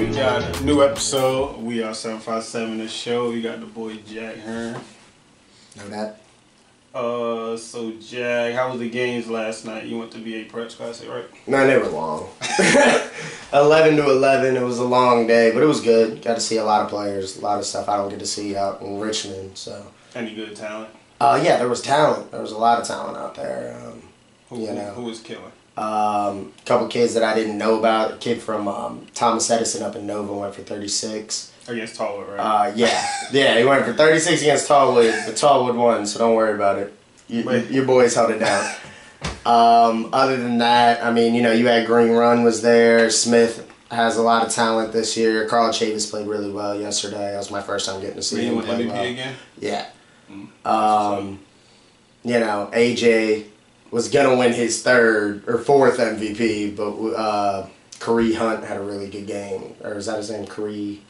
We got a new episode. We are 757 the show. We got the boy Jack Herron. Know that. So Jack, how was the games last night? You went to VA Preps Classic, right? Man, they were long. 11 to 11. It was a long day, but it was good. Got to see a lot of players, a lot of stuff I don't get to see out in Richmond. So. Any good talent? Yeah, there was talent. There was a lot of talent out there. Who was killing? Couple kids that I didn't know about. A kid from Thomas Edison up in Nova went for 36. Against Tallwood, right? Yeah, he went for 36 against Tallwood. The Tallwood won, so don't worry about it. Your boys held it down. Other than that, I mean, you had Green Run was there. Smith has a lot of talent this year. Carl Chavis played really well yesterday. That was my first time getting to see him play MVP well. again? Yeah. AJ was going to win his third or fourth MVP, but Karee Hunt had a really good game. Or is that his name, Karee?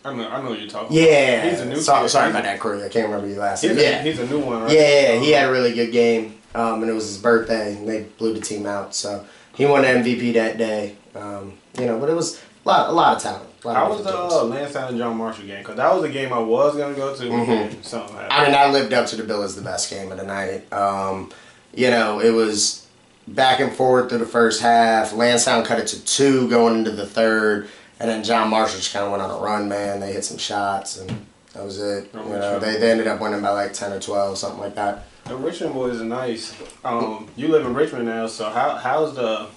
I know you're talking about. Yeah. He's a new Sorry about that, Karee. I can't remember your last name. He's a new one, right? Yeah, he had a really good game, and it was his birthday, and they blew the team out. So he won MVP that day. But it was a lot of talent. How was the Lansdowne and John Marshall game? Because that was a game I was going to go to, and something happened. I mean, I lived up to the bill as the best game of the night. It was back and forth through the first half. Lansdowne cut it to 2 going into the third, and then John Marshall just kind of went on a run, man. They hit some shots, and that was it. They ended up winning by like 10 or 12, something like that. The Richmond boys are nice. You live in Richmond now, so how's the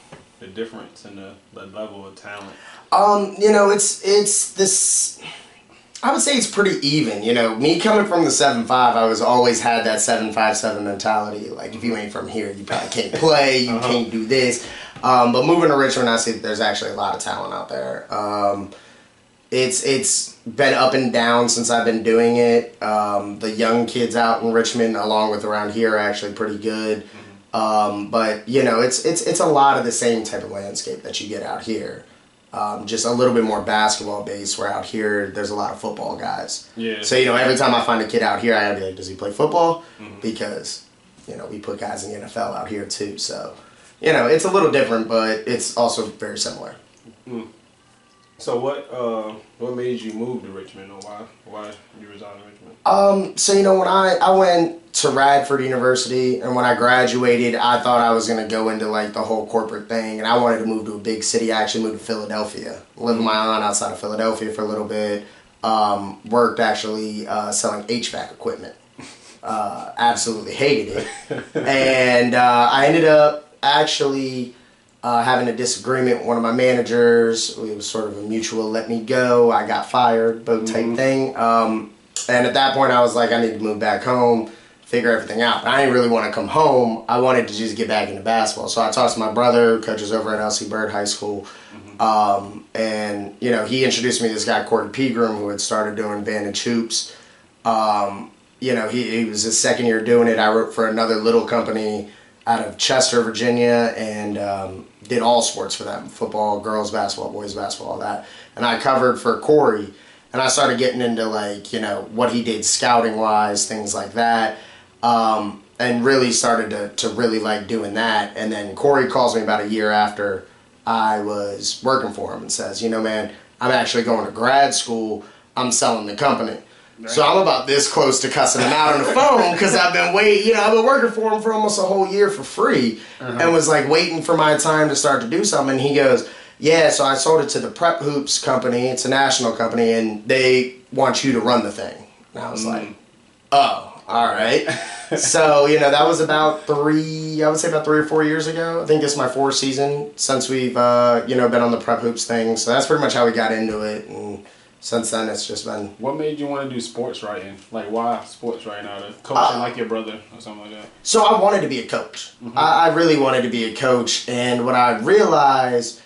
difference in the level of talent? It's this. I would say it's pretty even. Me coming from the 7-5, I was always had that 7-5-7 mentality. Like, if you ain't from here, you probably can't play. You can't do this. But moving to Richmond, I see that there's actually a lot of talent out there. It's been up and down since I've been doing it. The young kids out in Richmond, along with around here, are actually pretty good. But it's a lot of the same type of landscape that you get out here. Just a little bit more basketball based, where out here there's a lot of football guys. Yeah. So, every time I find a kid out here, I gotta be like, does he play football? Because, we put guys in the NFL out here too. So, it's a little different, but it's also very similar. So what made you move to Richmond, or why you reside in Richmond? When I went to Radford University, and when I graduated, I thought I was gonna go into like the whole corporate thing, and I wanted to move to a big city. I actually moved to Philadelphia. Lived with my aunt outside of Philadelphia for a little bit. Worked actually selling HVAC equipment. Absolutely hated it, and I ended up actually having a disagreement with one of my managers. It was sort of a mutual let me go, I got fired, both type thing. And at that point I was like, I need to move back home, figure everything out. But I didn't really want to come home. I wanted to just get back into basketball. So I talked to my brother, who coaches over at LC Bird High School. And he introduced me to this guy, Corey Pegram, who had started doing Vantage Hoops. He was his second year doing it. I wrote for another little company out of Chester, Virginia, and did all sports for them. Football, girls basketball, boys basketball, all that. And I covered for Corey, and I started getting into what he did scouting-wise, things like that, and really started to really like doing that. And then Corey calls me about a year after I was working for him and says, man, I'm actually going to grad school. I'm selling the company. So I'm about this close to cussing him out on the phone because I've been I've been working for him for almost a whole year for free, and was like waiting for my time to start to do something. And he goes, yeah, so I sold it to the Prep Hoops company. It's a national company, and they want you to run the thing. And I was like, oh, all right. So, that was about 3 or 4 years ago. I think this is my 4th season since we've, been on the Prep Hoops thing. So that's pretty much how we got into it. And since then, it's just been... What made you want to do sports writing? Like, why sports writing out of coaching like your brother or something like that? So I wanted to be a coach. I really wanted to be a coach. And what I realized...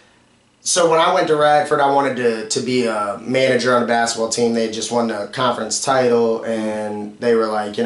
So when I went to Radford, I wanted to be a manager on a basketball team. They just won the conference title, and they were like,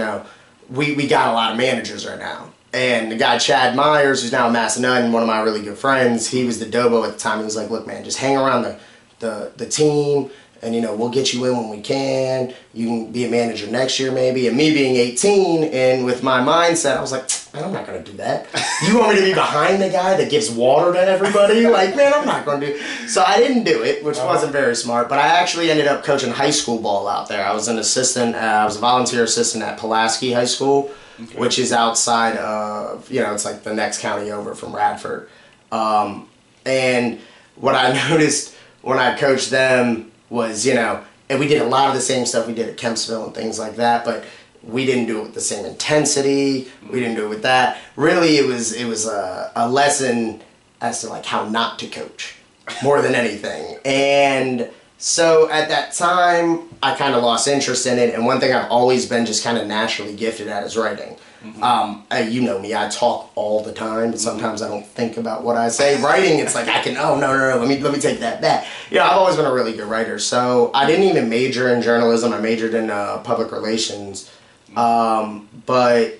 we got a lot of managers right now. And the guy, Chad Myers, who's now a Massanutten, one of my really good friends, he was the Dobo at the time. He was like, look, man, just hang around the the team, and we'll get you in when we can. You can be a manager next year maybe. And me being 18 and with my mindset, I was like, man, I'm not gonna do that. You want me to be behind the guy that gives water to everybody? Like, man, I'm not gonna do it. So I didn't do it, which wasn't very smart, but I actually ended up coaching high school ball out there. I was an assistant, I was a volunteer assistant at Pulaski High School, which is outside of, it's like the next county over from Radford. And what I noticed when I coached them was, and we did a lot of the same stuff we did at Kempsville and things like that, but we didn't do it with the same intensity. We didn't do it with that. Really, it was a lesson as to like how not to coach more than anything. And so at that time, I kind of lost interest in it. And one thing I've always been just kind of naturally gifted at is writing. You know me, I talk all the time, but sometimes I don't think about what I say. Writing, it's like I can, no, let me take that back. I've always been a really good writer. So I didn't even major in journalism. I majored in public relations. But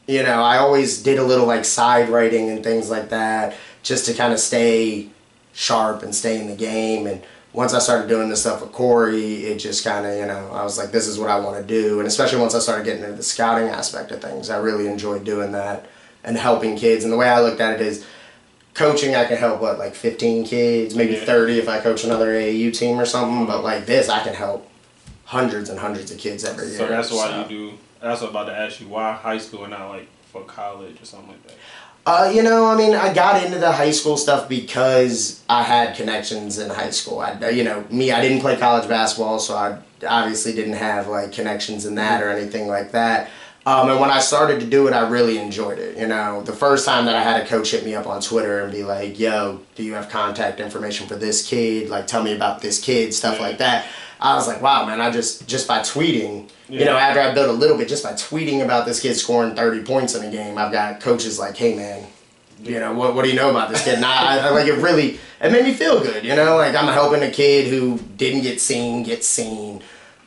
I always did a little like side writing and things like that just to kind of stay sharp and stay in the game. And once I started doing this stuff with Corey, it just kind of, I was like, this is what I want to do. And especially once I started getting into the scouting aspect of things, I really enjoyed doing that and helping kids. And the way I looked at it is coaching, I can help, like 15 kids, maybe 30 if I coach another AAU team or something. But like this, I can help hundreds and hundreds of kids every year. So that's why you do, that's what I'm about to ask you, why high school and not like for college or something like that? I got into the high school stuff because I had connections in high school. I didn't play college basketball, so I obviously didn't have like connections in that or anything like that. And when I started to do it, I really enjoyed it. The first time that I had a coach hit me up on Twitter and be like, yo, do you have contact information for this kid? Like, tell me about this kid, stuff like that. I was like, wow, man, I just by tweeting, after I built a little bit, just by tweeting about this kid scoring 30 points in a game, I've got coaches like, hey, man, what do you know about this kid? And I like, it made me feel good, like I'm helping a kid who didn't get seen.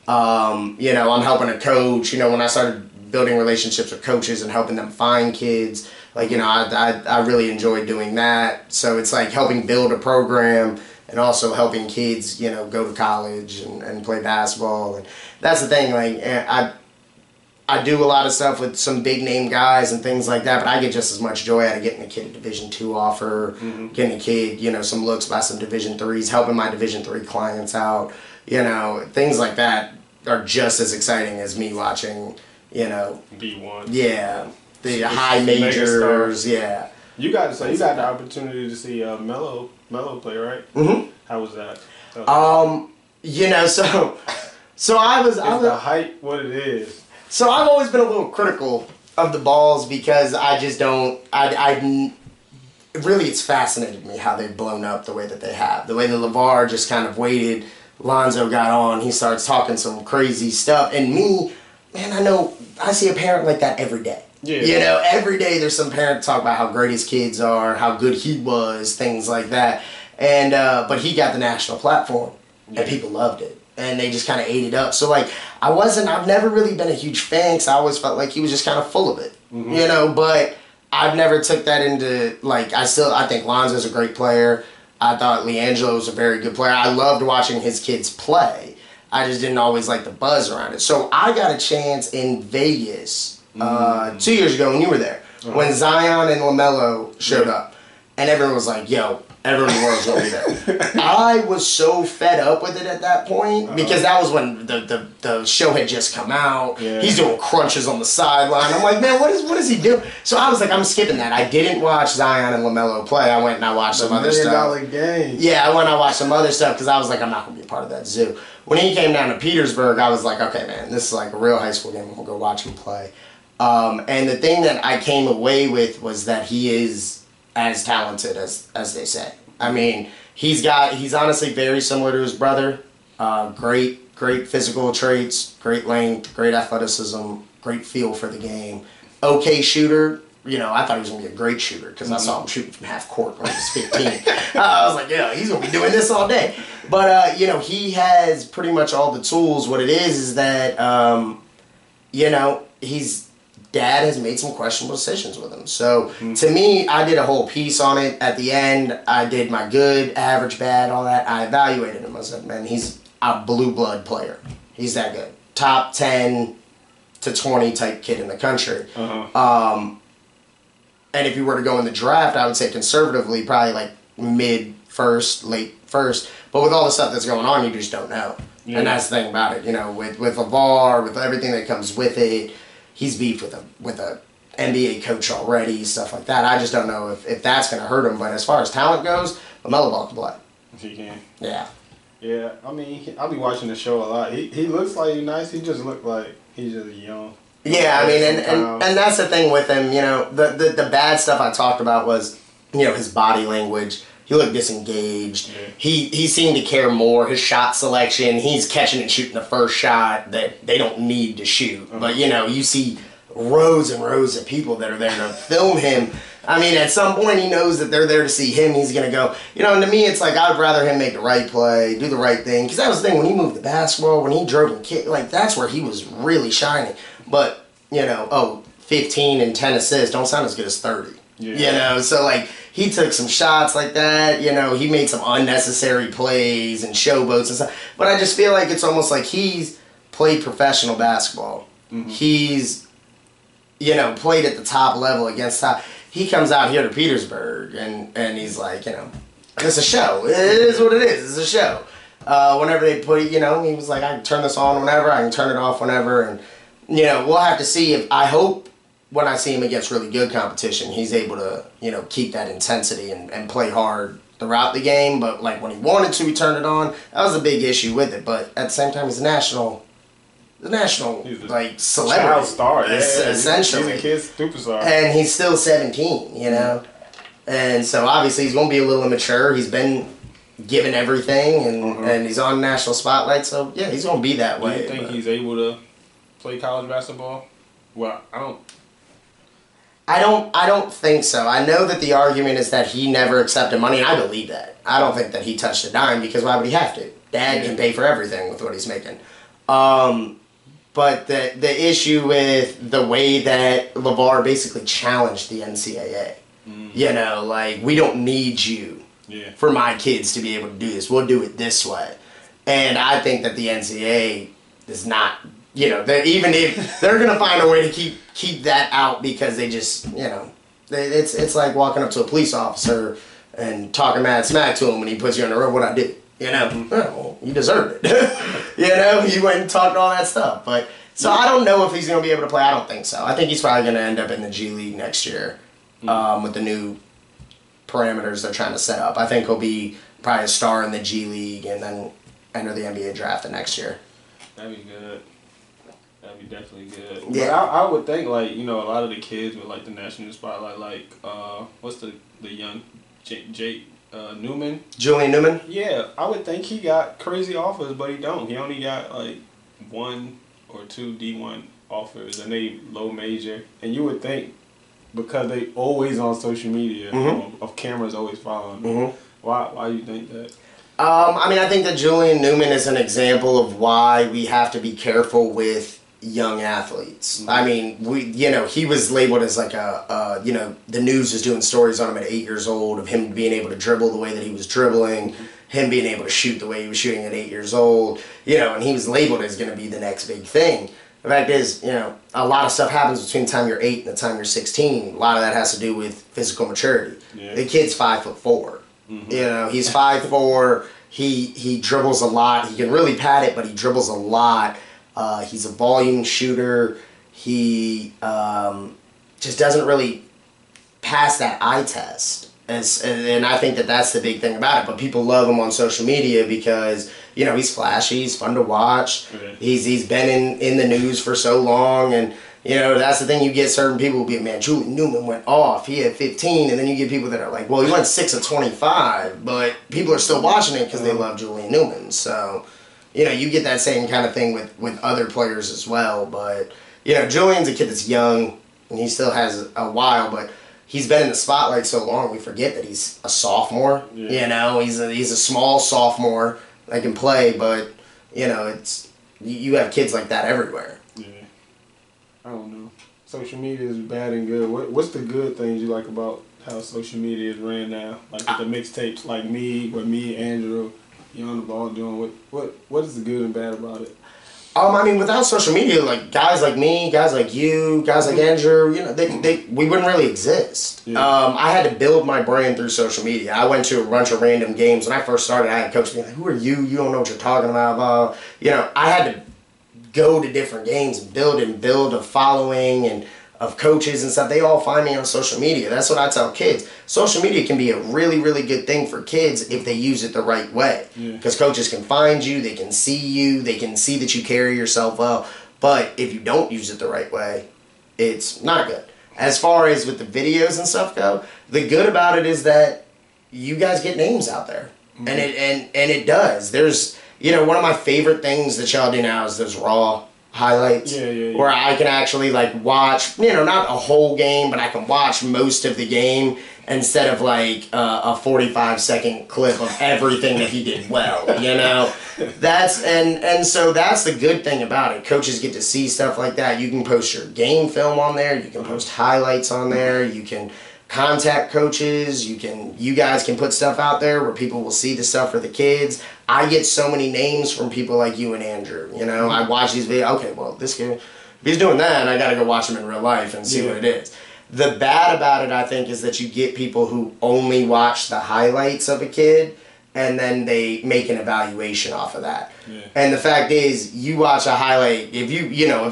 I'm helping a coach, when I started building relationships with coaches and helping them find kids, like, I really enjoyed doing that. So it's like helping build a program and also helping kids, go to college and play basketball. And that's the thing, like, I do a lot of stuff with some big name guys and things like that, but I get just as much joy out of getting a kid a Division II offer, getting a kid, some looks by some Division IIIs, helping my Division III clients out, things like that are just as exciting as me watching, D1. Yeah, the high majors, yeah. You got the opportunity to see Melo play, right? How was that? So I was the hype what it is. So I've always been a little critical of the Balls because I just don't. Really, it's fascinated me how they've blown up the way that they have. The way that Lavar just kind of waited. Lonzo got on. He starts talking some crazy stuff, and me, man, I see a parent like that every day. Yeah. Every day there's some parent talk about how great his kids are, how good he was, things like that. And but he got the national platform, and people loved it, and they just kind of ate it up. So like, I've never really been a huge fan, because I always felt like he was just kind of full of it, But I've never took that into like. I think Lonzo's a great player. I thought LiAngelo was a very good player. I loved watching his kids play. I just didn't always like the buzz around it. So I got a chance in Vegas 2 years ago when you were there, when Zion and LaMelo showed up, and everyone was like, yo, everyone in the world's going to be there. I was so fed up with it at that point, because that was when the show had just come out. He's doing crunches on the sideline. I'm like, man, what is he doing? So I was like, I'm skipping that. I didn't watch Zion and LaMelo play. I went and I watched some other stuff. $1 million game. Yeah, I went and I watched some other stuff because I was like, I'm not going to be a part of that zoo. When he came down to Petersburg, I was like, okay, man, this is like a real high school game. I'm going to go watch him play. And the thing that I came away with was that he is as talented as they say. I mean, he's honestly very similar to his brother. Great physical traits, great length, great athleticism, great feel for the game. Okay shooter. I thought he was going to be a great shooter because I saw him shooting from half court when he was 15. I was like, yeah, he's going to be doing this all day. But, he has pretty much all the tools. What it is that, he's dad has made some questionable decisions with him. So to me, I did a whole piece on it. At the end, I did my good, average, bad, all that. I evaluated him. I said, man, he's a blue blood player. He's that good. Top 10 to 20 type kid in the country. And if you were to go in the draft, I would say conservatively, probably like mid first, late first. But with all the stuff that's going on, you just don't know. Yeah. And that's the thing about it. You know, with Lavar, with everything that comes with it, he's beefed with a NBA coach already, stuff like that. I just don't know if that's going to hurt him. But as far as talent goes, LaMelo Ball can play. If he can. Yeah. Yeah, I mean, I'll be watching the show a lot. He looks like he's nice. He just looked like he's just young. Yeah, I mean, and that's the thing with him. You know, the bad stuff I talked about was, you know, his body language. He looked disengaged. Yeah. He seemed to care more. His shot selection, he's catching and shooting the first shot that they don't need to shoot. But, you know, you see rows and rows of people that are there to film him. I mean, at some point he knows that they're there to see him. He's going to go, you know, and to me it's like I would rather him make the right play, do the right thing. Because that was the thing, when he moved the basketball, when he drove and kicked, like that's where he was really shining. But, you know, 15 and 10 assists don't sound as good as 30. Yeah. You know, so like he took some shots like that, you know, he made some unnecessary plays and showboats and stuff. But I just feel like it's almost like he's played professional basketball. He's, you know, played at the top level against top. He comes out here to Petersburg and he's like, you know, it's a show. It is what it is. It's a show. Whenever they put it, you know, he was like, I can turn this on whenever, I can turn it off whenever. And, you know, we'll have to see if, I hope when I see him against really good competition, he's able to, you know, keep that intensity and play hard throughout the game. But, like, when he wanted to, he turned it on. That was a big issue with it. But at the same time, he's a national like celebrity, child star, essentially. He's a kid superstar, and he's still 17, you know. And so obviously he's going to be a little immature. He's been given everything, and he's on national spotlight. So yeah, he's going to be that way. Do you think he's able to play college basketball? Well, I don't think so. I know that the argument is that he never accepted money, and I believe that. I don't think that he touched a dime because why would he have to? Dad can pay for everything with what he's making. But the issue with the way that Lavar basically challenged the NCAA, you know, like, we don't need you for my kids to be able to do this. We'll do it this way. And I think that the NCAA is not, you know, even if they're going to find a way to keep that out because they just, you know, it's like walking up to a police officer and talking mad smack to him when he puts you on the road. What I did. You know, well, you deserved it. You know, you went and talked all that stuff. But so I don't know if he's going to be able to play. I don't think so. I think he's probably going to end up in the G League next year with the new parameters they're trying to set up. I think he'll be probably a star in the G League and then enter the NBA draft the next year. That'd be good. That'd be definitely good. Yeah. But I would think, like, you know, a lot of the kids with, like, the national spotlight, like, what's the young Jake Newman? Julian Newman? Yeah, I would think he got crazy offers, but he don't. He only got, like, 1 or 2 D1 offers, and they low major. And you would think, because they always on social media, of cameras always following them, why you think that? I mean, I think that Julian Newman is an example of why we have to be careful with young athletes. I mean, he was labeled as like the news was doing stories on him at 8 years old of him being able to dribble the way that he was dribbling, him being able to shoot the way he was shooting at 8 years old, you know, and he was labeled as going to be the next big thing. The fact is, you know, a lot of stuff happens between the time you're 8 and the time you're 16. A lot of that has to do with physical maturity. Yeah. The kid's 5'4". You know, he's 5'4". He dribbles a lot. He can really pad it, but he dribbles a lot. He's a volume shooter. He just doesn't really pass that eye test. And I think that that's the big thing about it. But people love him on social media because, you know, he's flashy. He's fun to watch. Okay. He's been in the news for so long. And, you know, that's the thing. You get certain people who be, man, Julian Newman went off. He had 15. And then you get people that are like, well, he went 6 of 25. But people are still watching it because they love Julian Newman. So, you know, you get that same kind of thing with other players as well. But, you know, Julian's a kid that's young. And he still has a while. But he's been in the spotlight so long, we forget that he's a sophomore. Yeah. You know, he's a small sophomore that can play. But, you know, you have kids like that everywhere. Yeah. I don't know. social media is bad and good. What's the good things you like about how social media is ran now? Like with the mixtapes, like me, Andrew, you on the ball doing what is the good and bad about it? I mean, without social media, like guys like me, guys like you, guys like Andrew, you know, we wouldn't really exist. Yeah. I had to build my brand through social media. I went to a bunch of random games. When I first started, I had a coach be like, "Who are you? You don't know what you're talking about." You know, I had to go to different games and build a following and of coaches and stuff. They all find me on social media. That's what I tell kids. Social media can be a really, really good thing for kids if they use it the right way. Because coaches can find you, they can see you, they can see that you carry yourself well. But if you don't use it the right way, it's not good. As far as with the videos and stuff go, the good about it is that you guys get names out there. Mm-hmm. And it does. There's, you know, one of my favorite things that y'all do now is those raw highlights, where I can actually like watch, you know, not a whole game, but I can watch most of the game instead of like a 45-second clip of everything that he did well, you know. That's and so that's the good thing about it. Coaches get to see stuff like that. You can post your game film on there, you can post highlights on there, you can contact coaches, you guys can put stuff out there where people will see the stuff for the kids. I get so many names from people like you and Andrew, you know. I watch these videos, okay, well, this kid, if he's doing that, I gotta go watch him in real life and see what it is. The bad about it, I think, is that you get people who only watch the highlights of a kid and then they make an evaluation off of that. And the fact is, you watch a highlight, if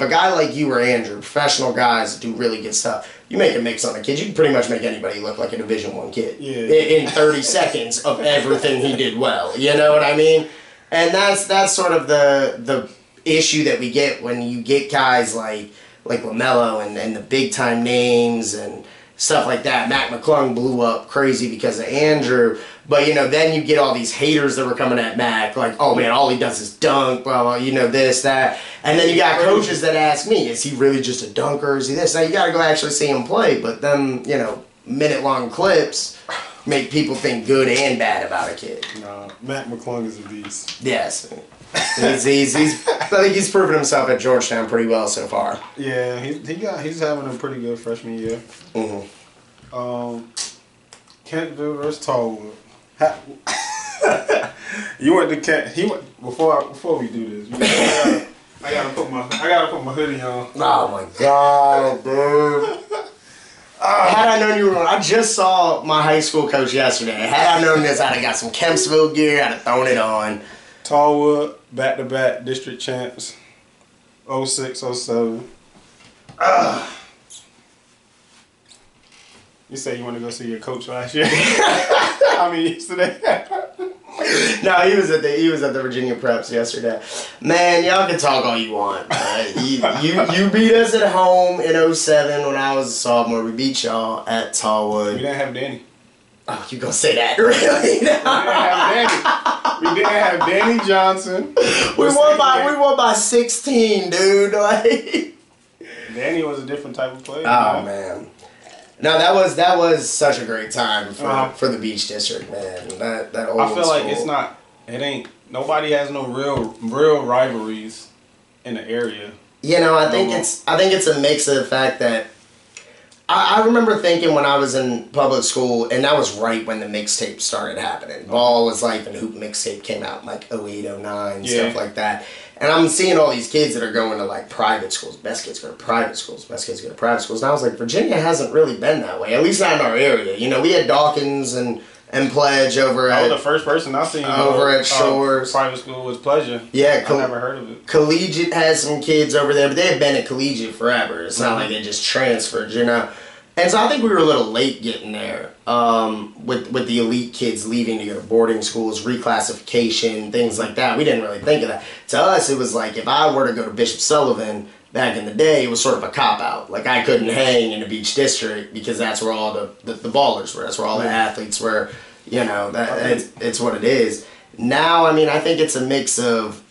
a guy like you or Andrew, professional guys do really good stuff, you make a mix on a kid, you can pretty much make anybody look like a Division I kid in 30 seconds of everything he did well. You know what I mean? And that's sort of the issue that we get when you get guys like LaMelo and the big time names and stuff like that. Mac McClung blew up crazy because of Andrew. But, you know, then you get all these haters that were coming at Mac, like, oh, man, all he does is dunk, blah, blah, you know, this, that. And then you got coaches that ask me, is he really just a dunker? Is he this? Now, you got to go actually see him play. But then, you know, minute-long clips make people think good and bad about a kid. No, Mac McClung is a beast. Yes. I think he's proven himself at Georgetown pretty well so far. Yeah, he's having a pretty good freshman year. Mm-hmm. Kentville versus Tallwood. You went to Kent. He went before we do this. I gotta put my hoodie on. Oh my god, dude! Had I known you were, I just saw my high school coach yesterday. Had I known this, I'd have got some Kempsville gear. I'd have thrown it on. Tallwood, back-to-back district champs, 06, 07. You say you want to go see your coach last year? I mean, yesterday. No, he was at the Virginia Preps yesterday. Man, y'all can talk all you want. You beat us at home in 07 when I was a sophomore. We beat y'all at Tallwood. We didn't have Danny. Oh, you gonna say that really? We didn't have Danny Johnson. We won by 16, dude. Like, Danny was a different type of player. Oh man. No, that was such a great time for the Beach District, man. That old I feel like school. Nobody has no real rivalries in the area. You know, I think it's a mix of the fact that I remember thinking when I was in public school, and that was right when the mixtape started happening. Ball was like, and Hoop mixtape came out in like 08, 09, stuff like that. And I'm seeing all these kids that are going to like private schools. Best kids go to private schools. Best kids go to private schools. And I was like, Virginia hasn't really been that way. At least not in our area. You know, we had Dawkins and Pledge over at... the first person I seen over at Shores. Private school was Pleasure. Yeah. I never heard of it. Collegiate has some kids over there, but they had been at Collegiate forever. It's not like they just transferred, you know. And so I think we were a little late getting there with the elite kids leaving to go to boarding schools, reclassification, things like that. We didn't really think of that. To us, it was like if I were to go to Bishop Sullivan back in the day, it was sort of a cop-out. Like I couldn't hang in the Beach District because that's where all the ballers were. That's where all the athletes were. You know, it's what it is. Now, I mean, I think it's a mix of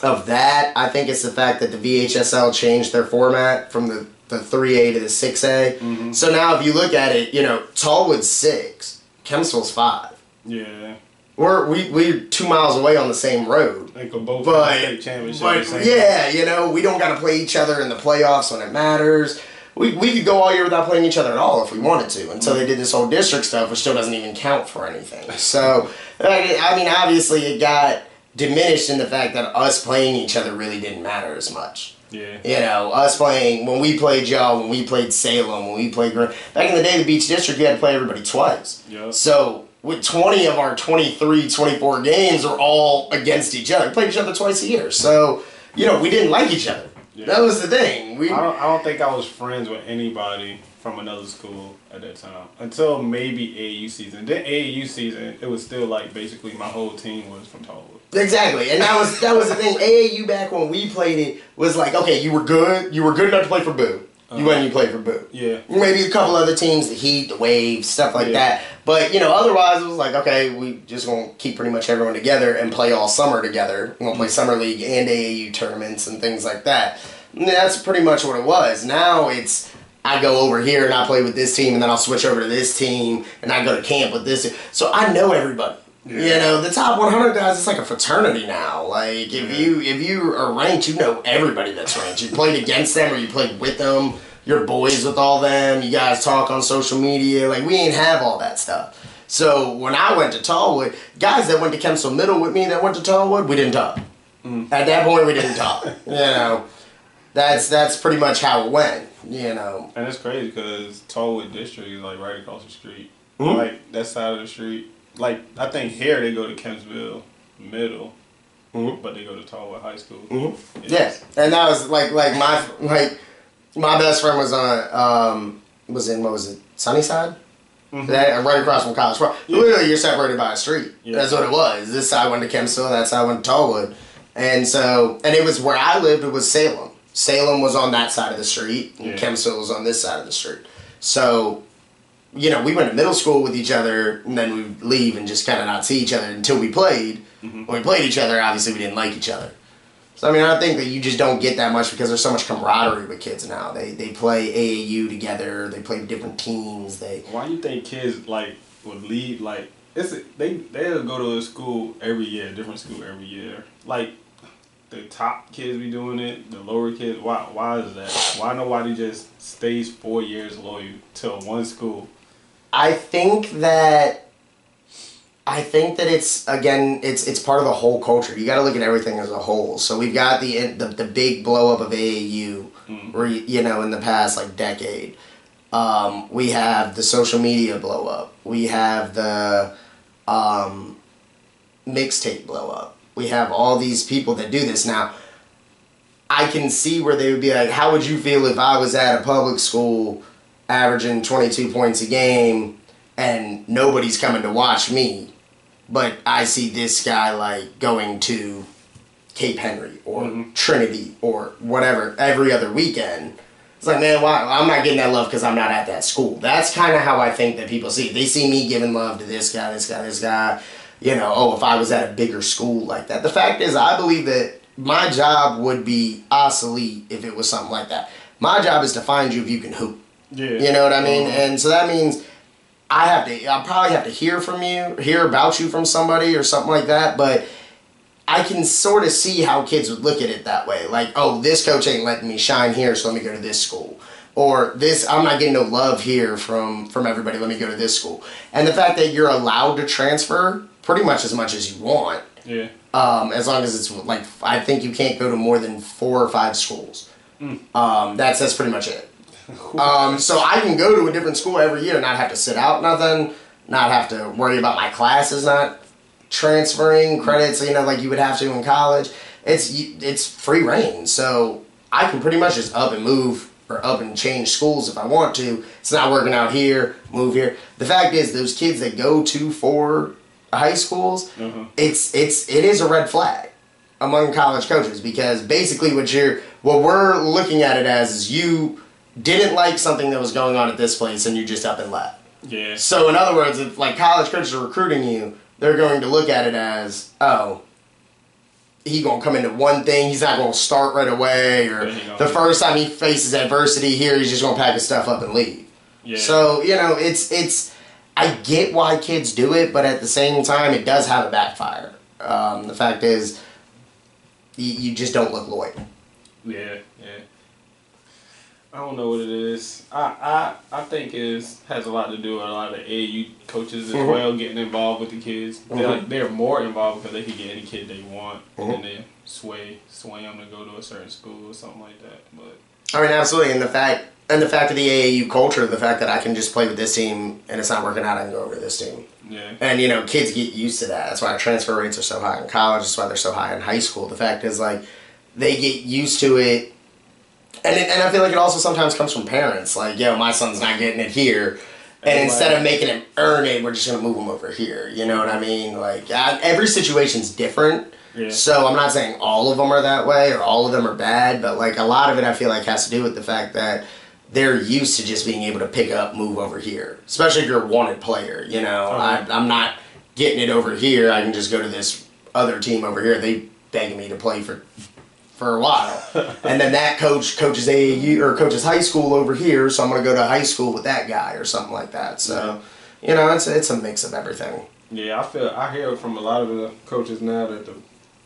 that. I think it's the fact that the VHSL changed their format from the 3A to the 6A. Mm-hmm. So now if you look at it, you know, Tallwood's 6, Kempsville's 5. Yeah. We're 2 miles away on the same road. They could both but state championship. yeah, you know, we don't got to play each other in the playoffs when it matters. we could go all year without playing each other at all if we wanted to, until they did this whole district stuff, which still doesn't even count for anything. So, I mean, obviously it got diminished in the fact that us playing each other really didn't matter as much. Yeah. You know, us playing, when we played y'all, when we played Salem, when we played... Back in the day, the Beach District, you had to play everybody twice. Yep. So, with 20 of our 23, 24 games were all against each other. We played each other twice a year. So, you know, we didn't like each other. Yeah. That was the thing. I don't think I was friends with anybody from another school at that time until maybe AAU season. Then AAU season, it was still like basically my whole team was from Tallwood. Exactly, and that was the thing. AAU back when we played it was like, okay, you were good enough to play for Boo. You went and you played for Boo. Yeah. Maybe a couple other teams, the Heat, the Wave, stuff like that. But, you know, otherwise it was like, okay, we just gonna keep pretty much everyone together and play all summer together. We're gonna play Summer League and AAU tournaments and things like that. And that's pretty much what it was. Now it's, I go over here and I play with this team, and then I'll switch over to this team, and I go to camp with this team. So I know everybody. Yeah. You know, the top 100 guys, it's like a fraternity now. Like, if you are ranked, you know everybody that's ranked. You played against them or you played with them. You're boys with all them. You guys talk on social media. Like, we ain't have all that stuff. So, when I went to Tallwood, guys that went to Kempsville Middle with me that went to Tallwood, we didn't talk. At that point, we didn't talk. You know, that's pretty much how it went, you know. And it's crazy because Tallwood District is, like, right across the street. Like, that side of the street. Like, I think here they go to Kempsville Middle, but they go to Tallwood High School. Yeah, and that was like my best friend was on was in, what was it, Sunnyside? Right across from College Park. Literally, you're separated by a street. That's what it was. This side went to Kempsville, that side went to Tallwood, and it was where I lived. It was Salem. Salem was on that side of the street, and Kempsville was on this side of the street. So, you know, we went to middle school with each other, and then we'd leave and just kind of not see each other until we played. When we played each other, obviously we didn't like each other. So, I mean, I think that you just don't get that much because there's so much camaraderie with kids now. They play AAU together. They play different teams. Why do you think kids, like, would leave, like, they'll go to a school every year, different school every year. Like, the top kids be doing it, the lower kids, why is that? Why nobody just stays 4 years loyal to one school? I think that it's, again, it's part of the whole culture. You got to look at everything as a whole. So we've got the big blow up of AAU, you know, in the past like decade. We have the social media blow up. We have the mixtape blow up. We have all these people that do this now. I can see where they would be like, how would you feel if I was at a public school averaging 22 points a game and nobody's coming to watch me, but I see this guy like going to Cape Henry or Trinity or whatever every other weekend. It's like, man, why? I'm not getting that love because I'm not at that school. That's kind of how I think that people see it. They see me giving love to this guy, this guy, this guy. You know, oh, if I was at a bigger school like that. The fact is, I believe that my job would be obsolete if it was something like that. My job is to find you if you can hoop. Yeah. You know what I mean? And so that means I'll probably have to hear from you, hear about you from somebody or something like that, but I can sort of see how kids would look at it that way. Like, oh, this coach ain't letting me shine here, so let me go to this school. Or this, I'm not getting no love here from everybody, let me go to this school. And the fact that you're allowed to transfer pretty much as you want. Yeah. As long as it's like, I think you can't go to more than 4 or 5 schools. That's pretty much it. So I can go to a different school every year and not have to sit out nothing, not have to worry about my classes not transferring credits, you know, like you would have to in college. It's free reign. So I can pretty much just up and move or up and change schools if I want to. It's not working out here, move here. The fact is, those kids that go to 4 high schools, it is a red flag among college coaches, because basically what we're looking at it as is you didn't like something that was going on at this place and you just up and left. Yeah. So in other words, if like college coaches are recruiting you, they're going to look at it as, oh, he gonna come into one thing, he's not gonna start right away, or the first time he faces adversity here, he's just gonna pack his stuff up and leave. Yeah. So, you know, it's I get why kids do it, but at the same time, it does have a backfire. The fact is, you just don't look loyal. Yeah, I don't know what it is. I think it has a lot to do with a lot of AAU coaches as well getting involved with the kids. They're more involved because they can get any kid they want, and then they sway them to go to a certain school or something like that. But I mean, absolutely, and the fact of the AAU culture, the fact that I can just play with this team and it's not working out, I can go over to this team. Yeah. And kids get used to that. That's why our transfer rates are so high in college. That's why they're so high in high school. The fact is, like, they get used to it. And I feel like it also sometimes comes from parents. Like, yo, my son's not getting it here. And instead of making him earn it, we're just going to move him over here. You know what I mean? Like, every situation's different. Yeah. So I'm not saying all of them are that way or all of them are bad. But, like, a lot of it I feel like has to do with the fact that they're used to just being able to pick up, move over here. Especially if you're a wanted player, I'm not getting it over here. I can just go to this other team over here. They begging me to play for a while. And then that coach coaches AAU or coaches high school over here, so I'm going to go to high school with that guy or something like that. So, it's a mix of everything. Yeah, I hear from a lot of the coaches now that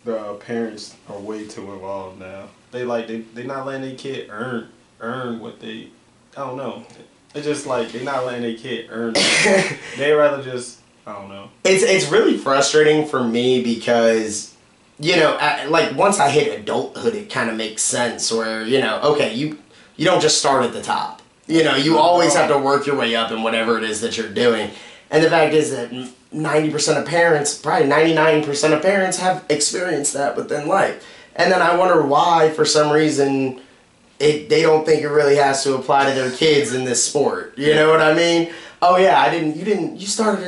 the parents are way too involved now. They not letting their kid earn what they, I don't know. It's just like they're not letting their kid earn it. They rather just, I don't know. It's really frustrating for me because, like once I hit adulthood, it kind of makes sense where, okay, you don't just start at the top. You always have to work your way up in whatever it is that you're doing. And the fact is that 90% of parents, probably 99% of parents have experienced that within life. And then I wonder why, for some reason, they don't think it really has to apply to their kids in this sport. You know what I mean? Oh yeah, you didn't start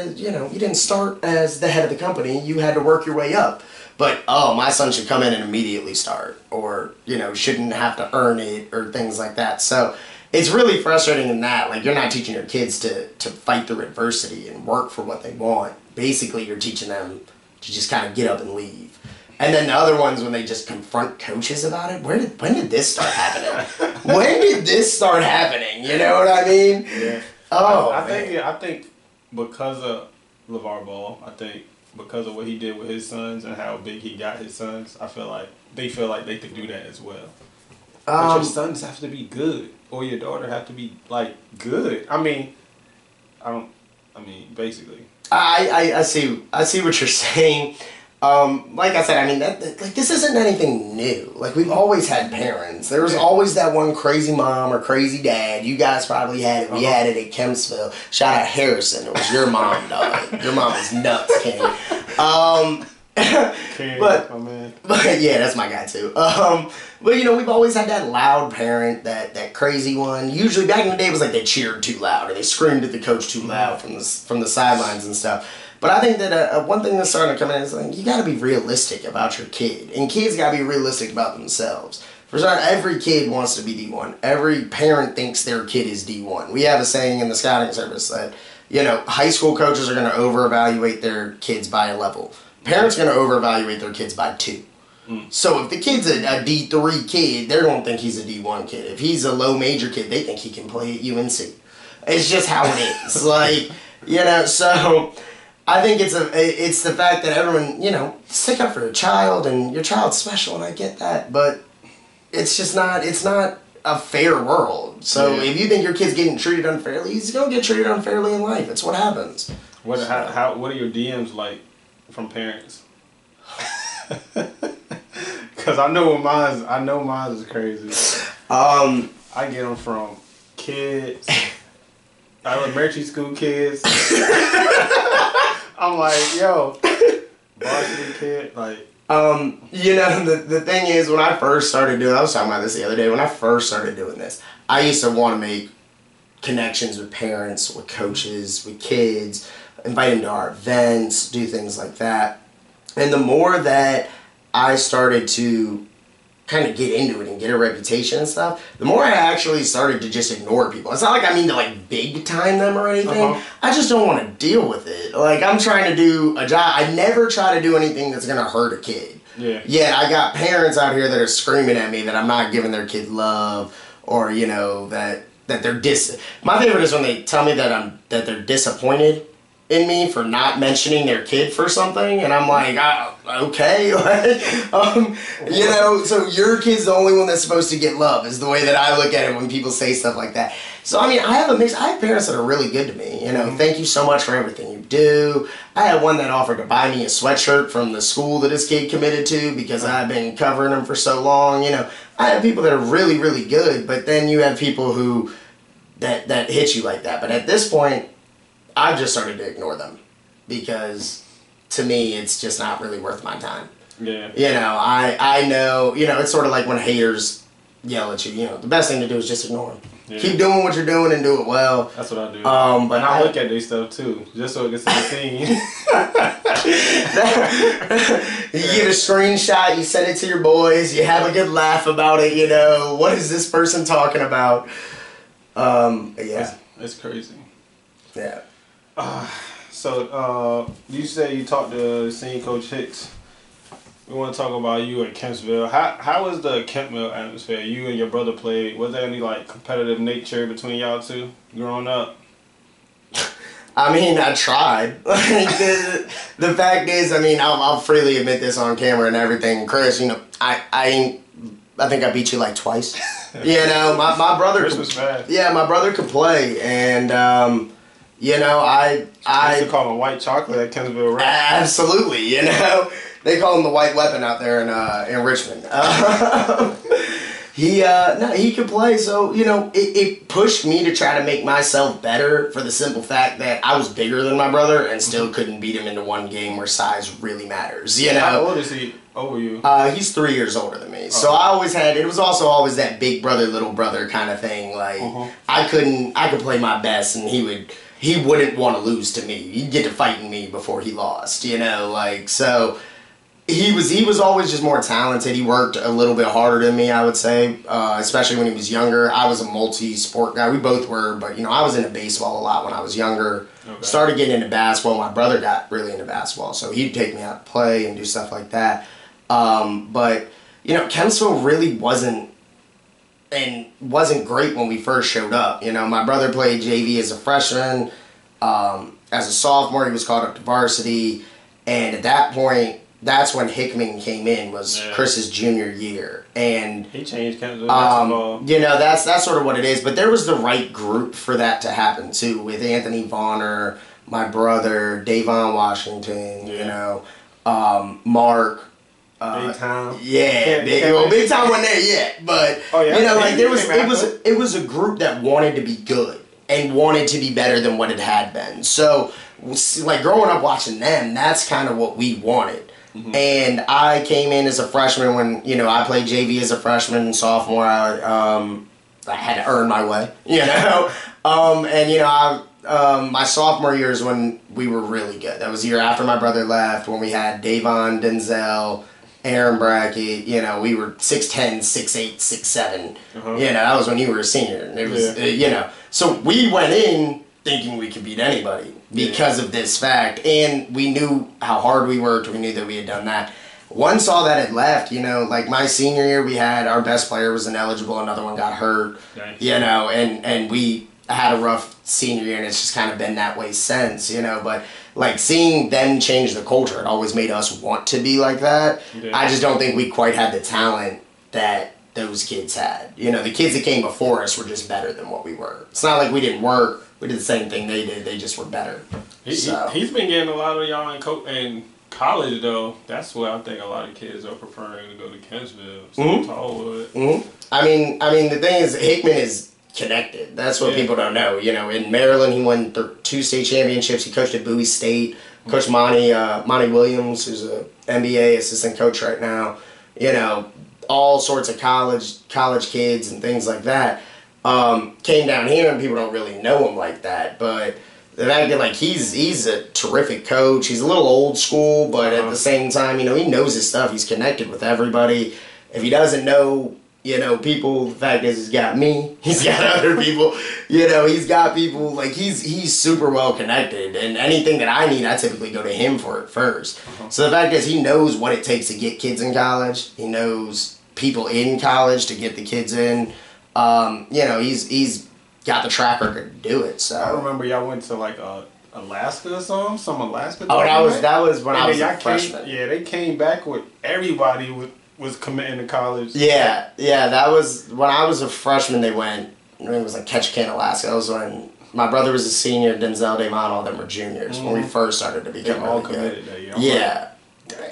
as the head of the company. You had to work your way up. But, my son should come in and immediately start. Or, shouldn't have to earn it or things like that. So it's really frustrating in that. Like, you're not teaching your kids to fight through adversity and work for what they want. Basically, you're teaching them to just kind of get up and leave. And then the other ones, when they just confront coaches about it, when did this start happening? When did this start happening? You know what I mean? Yeah. I think because of Lavar Ball, because of what he did with his sons and how big he got his sons, I feel like they could do that as well. But your sons have to be good, or your daughter have to be like good. Basically. I see what you're saying. Like I said, this isn't anything new. Like, we've always had parents. There was always that one crazy mom or crazy dad. You guys probably had it. We had it at Kempsville. Shout out Harrison. It was your mom, dog. Your mom is nuts, King. But yeah, that's my guy too. But we've always had that loud parent, that crazy one. Usually back in the day, it was like they cheered too loud or they screamed at the coach too loud from the sidelines and stuff. But I think that one thing that's starting to come in is like, you got to be realistic about your kid, and kids got to be realistic about themselves. For starters, every kid wants to be D1. Every parent thinks their kid is D1. We have a saying in the scouting service that high school coaches are going to over-evaluate their kids by a level. Parents are going to over-evaluate their kids by 2. So if the kid's a D3 kid, they're going to think he's a D1 kid. If he's a low major kid, they think he can play at UNC. It's just how it is. Like, so I think it's the fact that everyone, stick up for your child, and your child's special, and I get that, but it's not a fair world. So if you think your kid's getting treated unfairly, he's going to get treated unfairly in life. It's what happens. What are your DMs like from parents? Because I know mine is crazy. I get them from kids, elementary school kids. I'm like, yo, varsity kid, like. The thing is, when I first started doing, I was talking about this the other day. When I first started doing this, I used to want to make connections with parents, with coaches, with kids, invite them to our events, do things like that. And the more that I started to kind of get into it and get a reputation and stuff, the more I actually started to just ignore people. It's not like I mean to like big time them or anything. I just don't want to deal with it. Like, I'm trying to do a job. I never try to do anything that's going to hurt a kid. Yeah, I got parents out here that are screaming at me that I'm not giving their kid love, or that they're My favorite is when they tell me that they're disappointed in me for not mentioning their kid for something, and I'm like, okay, you know, so your kid's the only one that's supposed to get love, is the way that I look at it when people say stuff like that. So, I mean, I have parents that are really good to me, you know, thank you so much for everything you do. I had one that offered to buy me a sweatshirt from the school that his kid committed to because I've been covering him for so long, you know. I have people that are really, really good, but then you have people who, that hit you like that. But at this point, I've just started to ignore them because to me it's just not really worth my time. Yeah. You know, I know, you know, it's sort of like when haters yell at you, you know, the best thing to do is just ignore them. Yeah. Keep doing what you're doing and do it well. That's what I do. But I look at these stuff too, just so it gets to the scene. You get a screenshot, you send it to your boys, you have a good laugh about it, you know, what is this person talking about? Yeah. It's crazy. Yeah. So you say you talked to senior coach Hicks. We want to talk about you at Kempsville. How was the Kempsville atmosphere? You and your brother played. Was there any like competitive nature between y'all two growing up? I mean, I tried. The fact is, I mean, I'll freely admit this on camera and everything. Chris, you know, I think I beat you like twice. You know, my brother. Chris was fast. Yeah, my brother could play, and you know, I used to call him white chocolate at Kempsville, right? Absolutely, you know, they call him the white weapon out there in Richmond. He could play, so you know, it pushed me to try to make myself better for the simple fact that I was bigger than my brother and still couldn't beat him into one game where size really matters. You know, how old is he over you? He's 3 years older than me, so I always had. It was also always that big brother, little brother kind of thing. Like I could play my best, and he wouldn't want to lose to me. He'd get to fighting me before he lost. You know, like so. He was always just more talented. He worked a little bit harder than me, I would say, especially when he was younger. I was a multi-sport guy. We both were, but, you know, I was into baseball a lot when I was younger. Okay. Started getting into basketball. My brother got really into basketball, so he'd take me out to play and do stuff like that. But, you know, Kempsville really wasn't great when we first showed up. You know, my brother played JV as a freshman. As a sophomore, he was called up to varsity, and at that point, that's when Hickman came in, was Chris's junior year. And he changed Kempsville basketball. You know, that's sort of what it is. But there was the right group for that to happen, too, with Anthony Vonner, my brother, Davon Washington, you know, Mark. Big time. Yeah, Big Time wasn't there yet. But, you know, like, it was a group that wanted to be good and wanted to be better than what it had been. So, like, growing up watching them, that's kind of what we wanted. And I came in as a freshman when, you know, I played JV as a freshman and sophomore. I had to earn my way, you know. And, you know, my sophomore year is when we were really good. That was the year after my brother left, when we had Davon, Denzel, Aaron Brackett. You know, we were 6'10", 6'8", 6'7". You know, that was when you were a senior. And it was, you know. So we went in thinking we could beat anybody because of this fact, and we knew how hard we worked. We knew that we had done that. Once all that had left, you know, like my senior year, we had our best player was ineligible, another one got hurt, you know, and we had a rough senior year, and it's just kind of been that way since, you know. But like seeing them change the culture, it always made us want to be like that. I just don't think we quite had the talent that those kids had. You know, the kids that came before us were just better than what we were. It's not like we didn't work. We did the same thing they did. They just were better. He's been getting a lot of y'all in college, though. That's where I think a lot of kids are preferring to go to Kempsville. Tallwood. I mean, the thing is, Hickman is connected. That's what people don't know. You know, in Maryland, he won 2 state championships. He coached at Bowie State. Coach Monty Williams, who's a NBA assistant coach right now. You know, all sorts of college kids and things like that. Came down here and people don't really know him like that, but the fact that like he's a terrific coach. He's a little old school, but at the same time, you know, he knows his stuff. He's connected with everybody. If he doesn't know, you know, people, the fact is he's got me. He's got other people. You know, he's got people. Like he's super well connected, and anything that I need, I typically go to him for it first. So the fact is he knows what it takes to get kids in college. He knows people in college to get the kids in. You know, he's got the track record to do it. So I remember y'all went to like Alaska or something? Some Alaska. Oh, that was when I was a freshman. They came back with everybody was committing to college. Yeah, that was when I was a freshman. They went. It was like Ketchikan, Alaska. That was when my brother was a senior. Denzel, Damon, all them were juniors when we first started to become all really committed good. that year.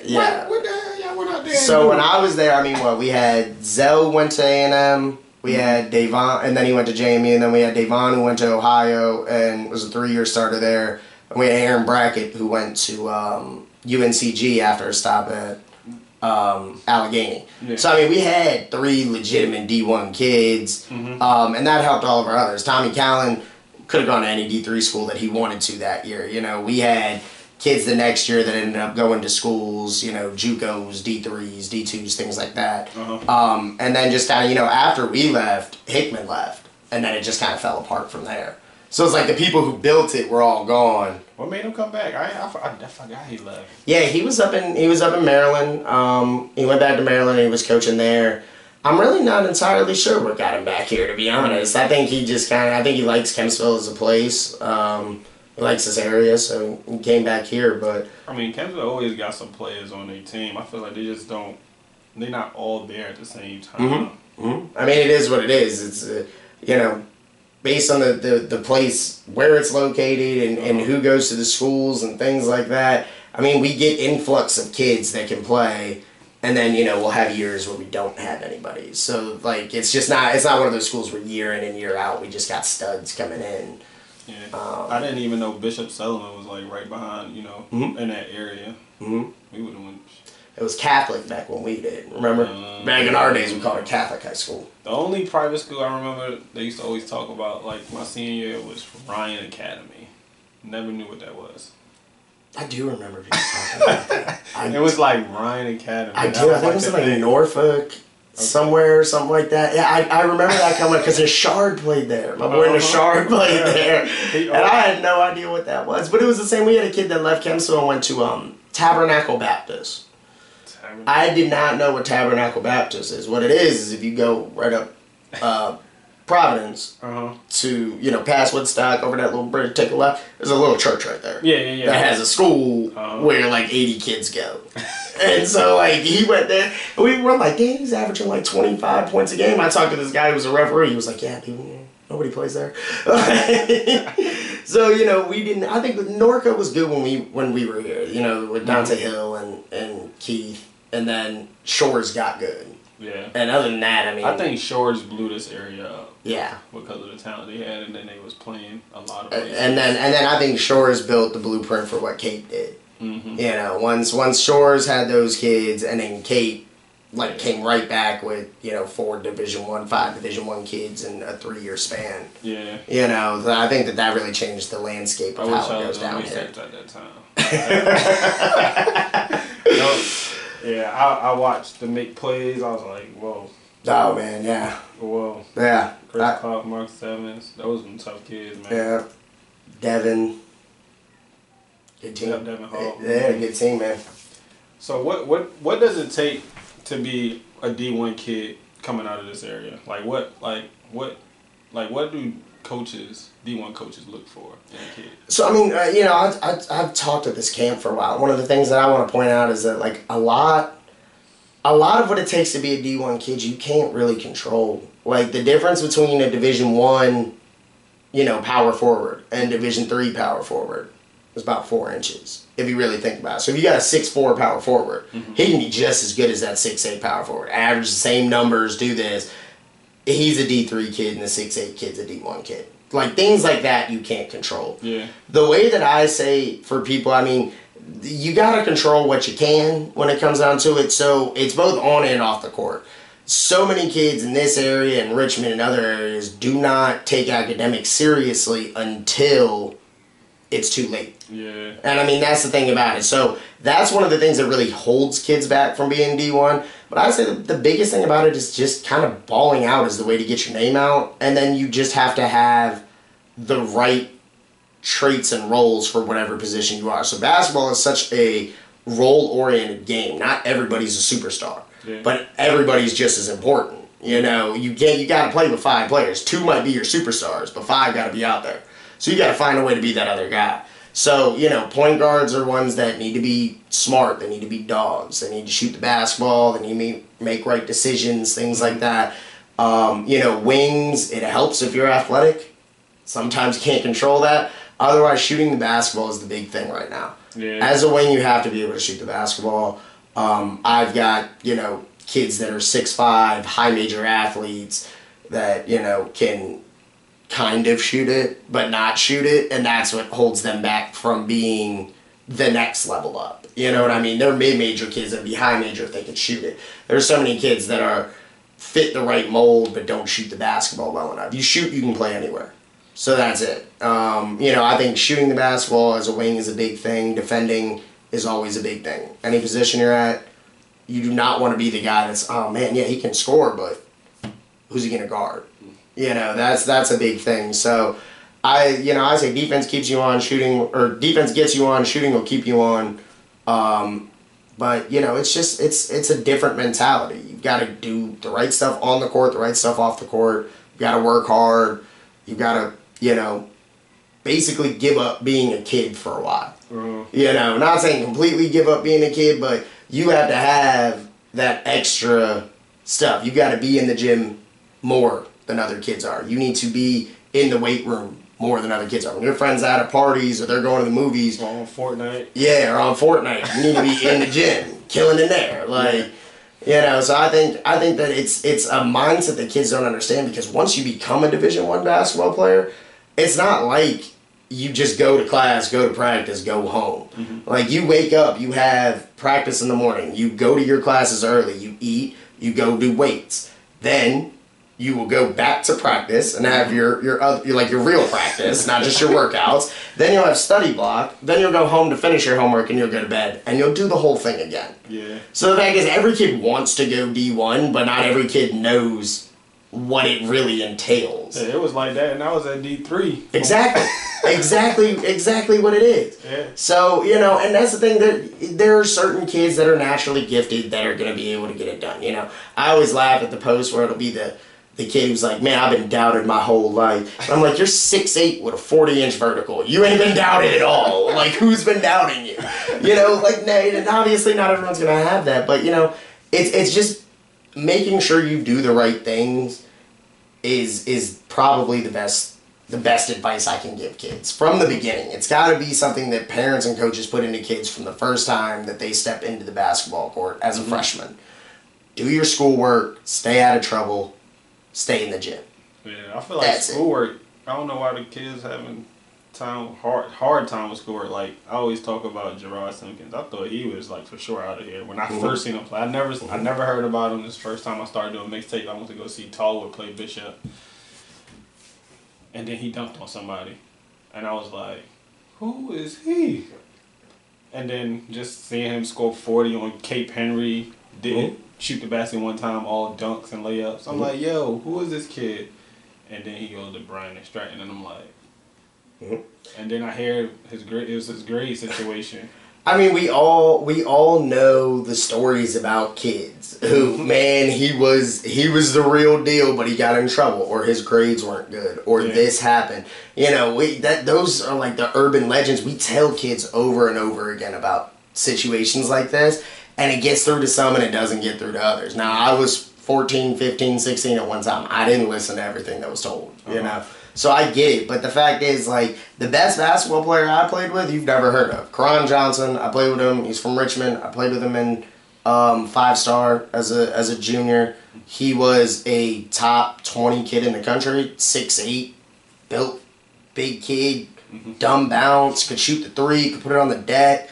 Yeah. What the hell y'all went out there? So when I was there, I mean, we had Zell went to A&M. We had Davon, and then he went to JMU, and then we had Davon who went to Ohio and was a 3-year starter there. And we had Aaron Brackett who went to UNCG after a stop at Allegheny. Yeah. So, I mean, we had 3 legitimate D1 kids, and that helped all of our others. Tommy Callan could have gone to any D3 school that he wanted to that year. You know, we had kids the next year that ended up going to schools, you know, JUCOs, D3s, D2s, things like that. And then just kind of, you know, after we left, Hickman left. And then it just kind of fell apart from there. So it's like the people who built it were all gone. What made him come back? I forgot he left. Yeah, he was up in Maryland. He went back to Maryland and he was coaching there. I'm really not entirely sure what got him back here, to be honest. I think he just I think he likes Kempsville as a place. He likes this area, so he came back here, but... I mean, Kempsville always got some players on their team. I feel like they just don't... They're not all there at the same time. I mean, it is what it is. It's, you know, based on the place, where it's located, and who goes to the schools and things like that. I mean, we get influx of kids that can play, and then, you know, we'll have years where we don't have anybody. So, like, it's not one of those schools where year in and year out, we just got studs coming in. Yeah. I didn't even know Bishop Sullivan was like right behind, you know, in that area. We would have went. It was Catholic back when we did. Remember? Back in our days, we called it Catholic high school. The only private school I remember they used to always talk about, like my senior year, was Ryan Academy. Never knew what that was. I do remember people talking about that. It was like Ryan Academy. I do. I think it was like Norfolk. Somewhere or something like that. Yeah, I remember that coming because Nashard played there. My boy Nashard played there. And I had no idea what that was. But it was the same. We had a kid that left Kempsville and went to Tabernacle Baptist. I did not know what Tabernacle Baptist is. What it is if you go right up Providence to, you know, past Woodstock, over that little bridge, take a left. There's a little church right there. Yeah. That has a school where like 80 kids go. And so, like, he went there, and we were like, dang, he's averaging like 25 points a game. I talked to this guy who was a referee. He was like, yeah, dude, nobody plays there. So, you know, we didn't, I think Norco was good when we were here, you know, with Dante Hill and Keith, and then Shores got good. Yeah. And other than that, I mean, I think Shores blew this area up. Yeah. Because of the talent they had, and then they was playing a lot of places. And then I think Shores built the blueprint for what Cape did. You know, once Shores had those kids, and then Cape came right back with, you know, 5 Division I kids in a 3-year span. Yeah. You know, I think that really changed the landscape of how it goes down here. At that time. Yeah, I watched them make plays. I was like, whoa. Oh man, yeah. Whoa. Yeah. Chris Clark, Marcus Evans, those were some tough kids, man. Yeah. Devin. Good team. Devin Hall. Yeah, good team, man. So what does it take to be a D1 kid coming out of this area? What do D1 coaches look for in a kid? So I mean, you know, I've talked at this camp for a while. One of the things that I want to point out is that like a lot of what it takes to be a D1 kid, you can't really control. Like the difference between a Division I, you know, power forward and Division III power forward is about 4 inches, if you really think about it. So if you got a 6'4" power forward, he can be just as good as that 6'8" power forward. Average the same numbers, do this. He's a D3 kid and the 6'8" kid's a D1 kid. Like things like that you can't control. Yeah. The way that I say for people, I mean, you got to control what you can when it comes down to it. So it's both on and off the court. So many kids in this area and Richmond and other areas do not take academics seriously until it's too late. Yeah. And I mean, that's the thing about it. So that's one of the things that really holds kids back from being D1. But I say the biggest thing about it is just kind of balling out is the way to get your name out. And then you just have to have the right traits and roles for whatever position you are. So basketball is such a role-oriented game. Not everybody's a superstar. Yeah. But everybody's just as important. You know, you got to play with 5 players. 2 might be your superstars, but 5 got to be out there. So you got to find a way to be that other guy. So, point guards are ones that need to be smart. They need to be dogs. They need to shoot the basketball. They need to make right decisions, things like that. Wings, it helps if you're athletic. Sometimes you can't control that. Otherwise, shooting the basketball is the big thing right now. Yeah. As a wing, you have to be able to shoot the basketball. I've got, kids that are 6'5", high major athletes that, can kind of shoot it, but not shoot it, and that's what holds them back from being the next level up. You know what I mean? They're mid-major kids that would be high major if they could shoot it. There's so many kids that are fit the right mold but don't shoot the basketball well enough. You shoot, you can play anywhere. So that's it. I think shooting the basketball as a wing is a big thing. Defending is always a big thing. Any position you're at, you do not want to be the guy that's, oh man, yeah, he can score, but who's he going to guard? That's a big thing. So I say defense keeps you on, shooting, or defense gets you on, shooting will keep you on. But it's a different mentality. You've got to do the right stuff on the court, the right stuff off the court. You've got to work hard. You've got to, basically give up being a kid for a while. Not saying completely give up being a kid, but you have to have that extra stuff. You got to be in the gym more than other kids are. You need to be in the weight room more than other kids are. When your friends out at parties or they're going to the movies. Or on Fortnite. Yeah, or on Fortnite. You need to be in the gym, killing in there. So I think that it's a mindset that kids don't understand, because once you become a Division I basketball player, it's not like you just go to class, go to practice, go home. Mm-hmm. Like, you wake up, you have practice in the morning, you go to your classes early, you eat, you go do weights. Then you will go back to practice and have your real practice, not just your workouts. Then you'll have study block. Then you'll go home to finish your homework and you'll go to bed. And you'll do the whole thing again. Yeah. So the fact is, every kid wants to go D1, but not every kid knows what it really entails. Yeah, it was like that, and I was at D3. Exactly. exactly what it is. Yeah. So, and that's the thing, there are certain kids that are naturally gifted that are going to be able to get it done. I always laugh at the post where it'll be the kid who's like, man, I've been doubted my whole life. And I'm like, you're 6'8" with a 40-inch vertical. You ain't been doubted at all. Like, who's been doubting you? And obviously not everyone's going to have that. But, it's just making sure you do the right things is probably the best advice I can give kids from the beginning. It's got to be something that parents and coaches put into kids from the first time that they step into the basketball court as a freshman. Do your schoolwork, stay out of trouble, stay in the gym. Yeah, I feel like schoolwork, I don't know why the kids having hard time with schoolwork. Like, I always talk about Gerard Simpkins. I thought he was, like, for sure out of here. When I first seen him play, I never heard about him. This first time I started doing mixtape, I went to go see Tallwood play Bishop. And then he dunked on somebody. And I was like, who is he? And then just seeing him score 40 on Cape Henry, didn't shoot the basket one time, all dunks and layups. I'm like, yo, who is this kid? And then he goes to Brian and Stratton, and I'm like, and then I hear it was his grade situation. I mean, we all know the stories about kids who, man, he was the real deal, but he got in trouble, or his grades weren't good, or this happened. Those are like the urban legends. We tell kids over and over again about situations like this, and it gets through to some and it doesn't get through to others. Now, I was 14, 15, 16 at one time. I didn't listen to everything that was told, So I get it, but the fact is, like, the best basketball player I played with, you've never heard of. Karan Johnson, I played with him. He's from Richmond. I played with him in 5-star as a junior. He was a top 20 kid in the country, 6'8", built, big kid, dumb bounce, could shoot the three, could put it on the deck,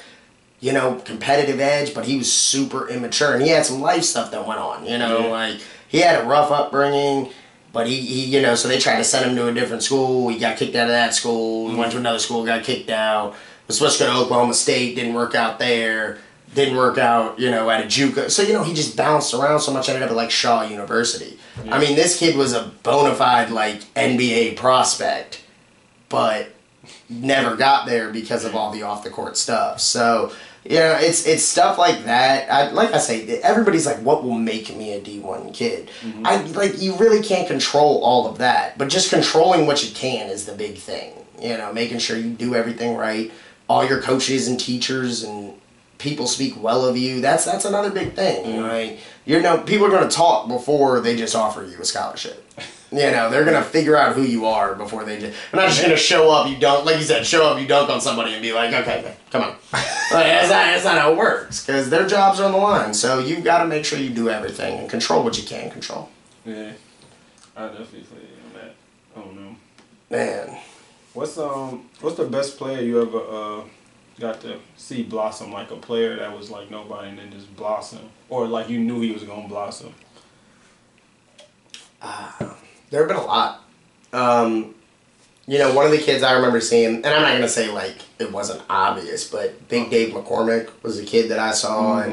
competitive edge, but he was super immature, and he had some life stuff that went on, like, he had a rough upbringing. But he so they tried to send him to a different school. He got kicked out of that school. He went to another school, got kicked out. Was supposed to go to Oklahoma State, didn't work out there. Didn't work out, at a JUCO. So, he just bounced around so much, ended up at, like, Shaw University. Yeah. I mean, this kid was a bona fide, like, NBA prospect, but never got there because of all the off-the-court stuff. So, it's stuff like that. Like I say, everybody's like, what will make me a D1 kid? You really can't control all of that. But just controlling what you can is the big thing. Making sure you do everything right. all your coaches and teachers and people speak well of you. That's another big thing, right? People are going to talk before they just offer you a scholarship. They're going to figure out who you are before they just... They're not just going to show up, you dunk, like you said, show up, you dunk on somebody and be like, okay, come on. That's not how it works, because their jobs are on the line. So you've got to make sure you do everything and control what you can control. Yeah, I definitely feel you on that. I don't know. Man. What's the best player you ever got to see blossom, like a player that was like nobody and then just blossom, or like you knew he was gonna blossom? There have been a lot. One of the kids I remember seeing, and I'm not gonna say like it wasn't obvious, but Big Dave McCormick was a kid that I saw in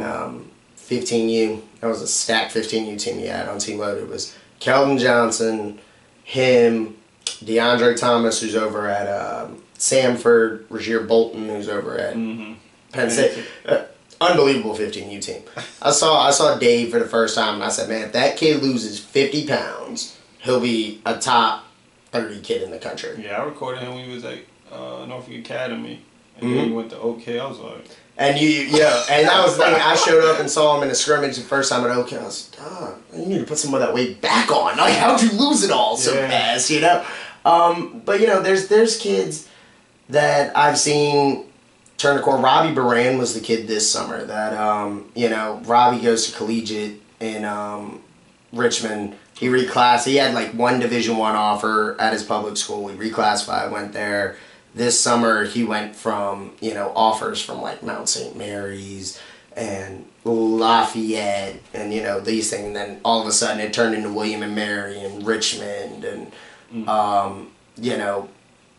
15U. That was a stacked 15U team he had on Team Loaded. It was Keldon Johnson, him, DeAndre Thomas, who's over at Samford, Regier Bolton, who's over at Penn State. Unbelievable 15U team. I saw Dave for the first time, and I said, man, if that kid loses 50 pounds, he'll be a top 30 kid in the country. Yeah, I recorded him when he was at Norfolk Academy, and then he went to OK. I was like... And and that was the thing. I showed up and saw him in a scrimmage the first time at OK. I was like, dog, you need to put some of that weight back on. Like, how'd you lose it all so fast, But, there's kids that I've seen turn the corner. Robbie Baran was the kid this summer that, Robbie goes to collegiate in Richmond. He reclassed. He had, like, one Division I offer at his public school. He reclassified, went there. This summer, he went from, offers from, like, Mount St. Mary's and Lafayette and, these things. And then all of a sudden, it turned into William and Mary and Richmond and,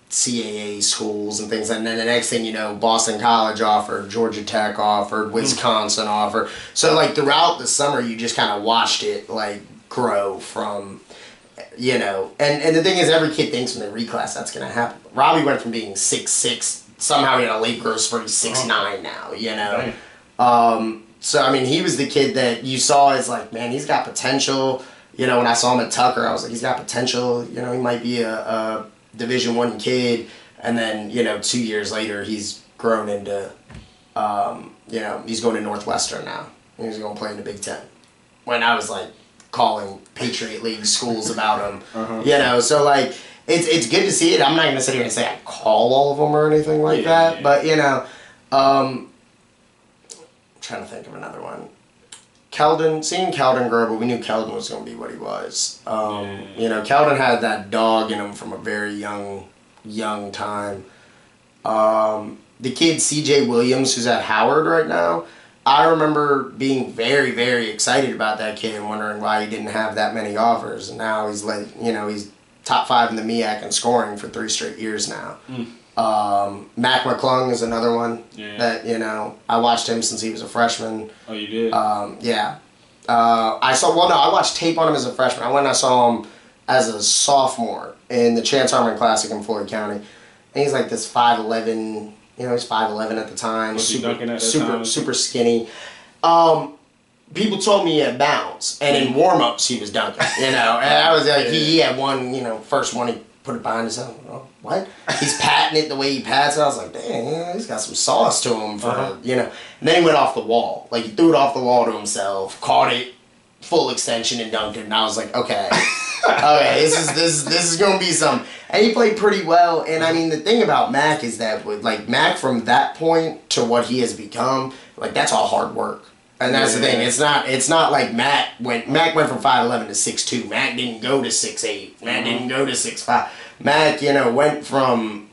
CAA schools and things. And then the next thing Boston College offered, Georgia Tech offered, Wisconsin offered. So, like, throughout the summer, you just kind of watched it, like, grow from... and the thing is, every kid thinks when they reclass that's going to happen. Robbie went from being 6'6", somehow he had a late growth spurt, he's 6'9" now, So, I mean, he was the kid that you saw as like, man, he's got potential. When I saw him at Tucker, I was like, he's got potential. He might be a Division I kid. And then, 2 years later, he's grown into, he's going to Northwestern now. He's going to play in the Big Ten. When I was like, calling Patriot League schools about him, so like it's good to see it. I'm not gonna sit here and say I call all of them or anything like that, but I'm trying to think of another one. Seeing Keldon grow, but we knew Keldon was gonna be what he was. Keldon had that dog in him from a very young time. The kid CJ Williams, who's at Howard right now, I remember being very, very excited about that kid and wondering why he didn't have that many offers. And now he's like, he's top 5 in the MEAC in scoring for 3 straight years now. Mac McClung is another one that, I watched him since he was a freshman. Oh, you did? Yeah. I watched tape on him as a freshman. I went and I saw him as a sophomore in the Chance Harmon Classic in Floyd County. And he's like this 5'11", he's 5'11" at the time. Was he dunking at that time? Super skinny. People told me he had bounce, and in warm-ups he was dunking, And I was like, he had one, first one he put it behind his head. Oh, what? He's patting it the way he pats it. I was like, dang, he's got some sauce to him for, And then he went off the wall. Like, he threw it off the wall to himself, caught it, full extension, and dunked it. And I was like, okay. Okay, this is gonna be some, and he played pretty well. And I mean, the thing about Mac is that with like Mac from that point to what he has become, like that's all hard work. And that's the thing. It's not like Mac went from 5'11" to 6'2". Mac didn't go to 6'8". Mac didn't go to 6'5". Mac, went from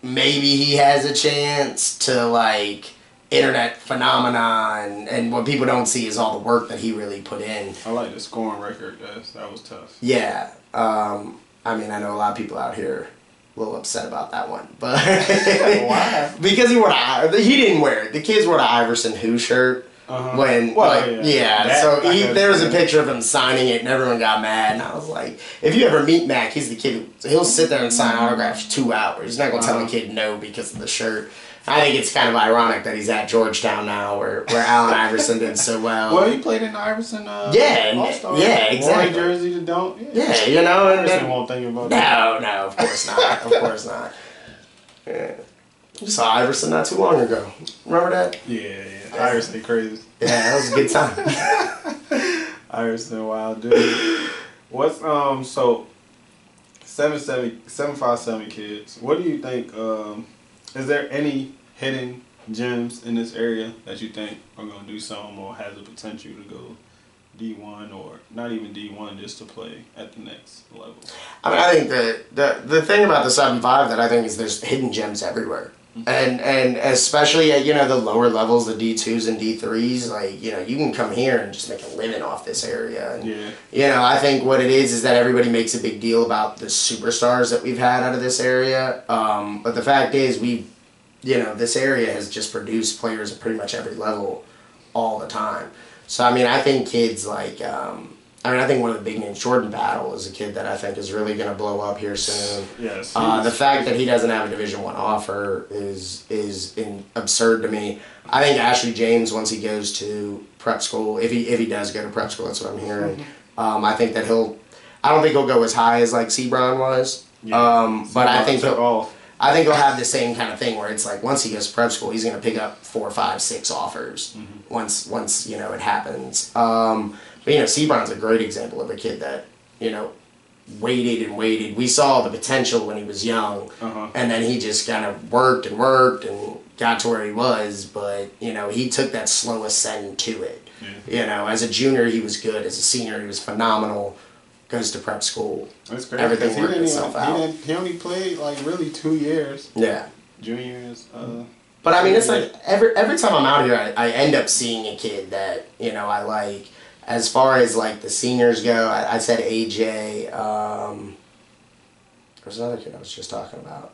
maybe he has a chance to like internet phenomenon, and what people don't see is all the work that he really put in. I like the scoring record. That was tough. Yeah. I mean, I know a lot of people out here a little upset about that one, but why? Because he didn't wear it. The kids wore the Iverson Who shirt. When there was a picture of him signing it and everyone got mad, and I was like, if you ever meet Mac, he's the kid he'll sit there and sign autographs 2 hours. He's not gonna tell a kid no because of the shirt. I think it's kind of ironic that he's at Georgetown now, where Allen Iverson did so well. Well, he played in the Iverson All-Star. Yeah, exactly. Jersey to don't. Yeah, Iverson won't think about that. No, of course not. Of course not. Yeah. You saw Iverson not too long ago. Remember that? Yeah. Iverson crazy. Yeah, that was a good time. Iverson, wild dude. What's so 757 kids. What do you think? Is there any hidden gems in this area that you think are gonna do something or has the potential to go D1 or not even D1 just to play at the next level? I mean, I think the thing about the 7-5 that I think is there's hidden gems everywhere. And especially at, the lower levels, the D2s and D3s, like, you can come here and just make a living off this area. And, I think what it is that everybody makes a big deal about the superstars that we've had out of this area. But the fact is this area has just produced players at pretty much every level all the time. So, I mean, I think kids like, I think one of the big names, Jordan Battle, is a kid that I think is really going to blow up here soon. Yes. The fact that he doesn't have a Division I offer is absurd to me. I think Ashley James, once he goes to prep school, if he does go to prep school, that's what I'm hearing. I think that I don't think he'll go as high as like Sebron was. Yeah. But I think he'll have the same kind of thing where it's like once he goes to prep school, he's going to pick up 4, 5, 6 offers once it happens. But, Sebron's a great example of a kid that, waited and waited. We saw the potential when he was young, and then he just kind of worked and got to where he was, but, he took that slow ascent to it. Yeah. As a junior, he was good. As a senior, he was phenomenal. Goes to prep school. That's great. Everything worked itself out. He only played, like, really 2 years. Yeah. Juniors. But, I mean, it's like every time I'm out here, I end up seeing a kid that, I like. As far as, like, the seniors go, I said AJ. There's another kid I was just talking about.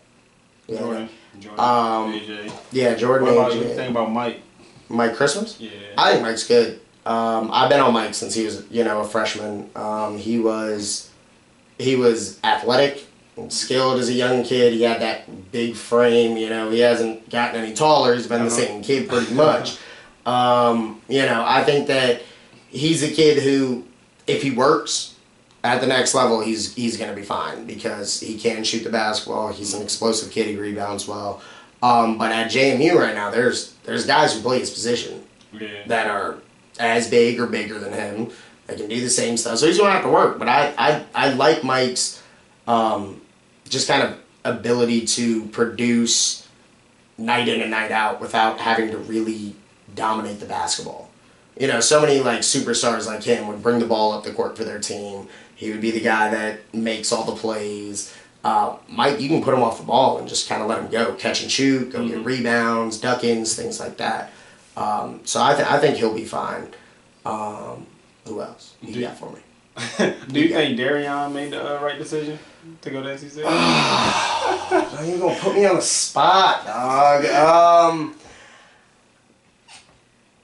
Yeah. Jordan, AJ. Yeah, Jordan, what about AJ. you think about Mike? Mike Christmas? Yeah. I think Mike's good. I've been on Mike since he was, a freshman. He was athletic and skilled as a young kid. He had that big frame, He hasn't gotten any taller. He's been the same kid pretty much. I think that he's a kid who, if he works at the next level, he's going to be fine because he can shoot the basketball. He's an explosive kid. He rebounds well. But at JMU right now, there's guys who play his position that are as big or bigger than him. They can do the same stuff. So he's going to have to work. But I like Mike's just kind of ability to produce night in and night out without having to really dominate the basketball. So many like superstars like him would bring the ball up the court for their team. He would be the guy that makes all the plays. Mike, you can put him off the ball and just kind of let him go, catch and shoot, go get rebounds, duck-ins, things like that. So I think he'll be fine. Who else? You got for me? Do you think Darion made the right decision to go to NC State? You're gonna put me on the spot, dog.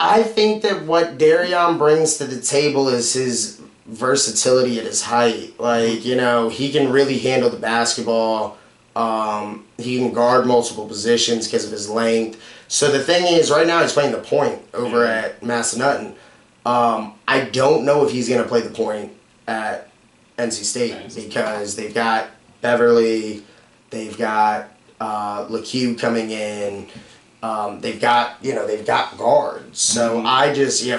I think that what Darion brings to the table is his versatility at his height. Like, he can really handle the basketball. He can guard multiple positions because of his length. So the thing is, right now he's playing the point over at Massanutten. I don't know if he's going to play the point at NC State because they've got Beverly, they've got LeCue coming in. They've got guards. So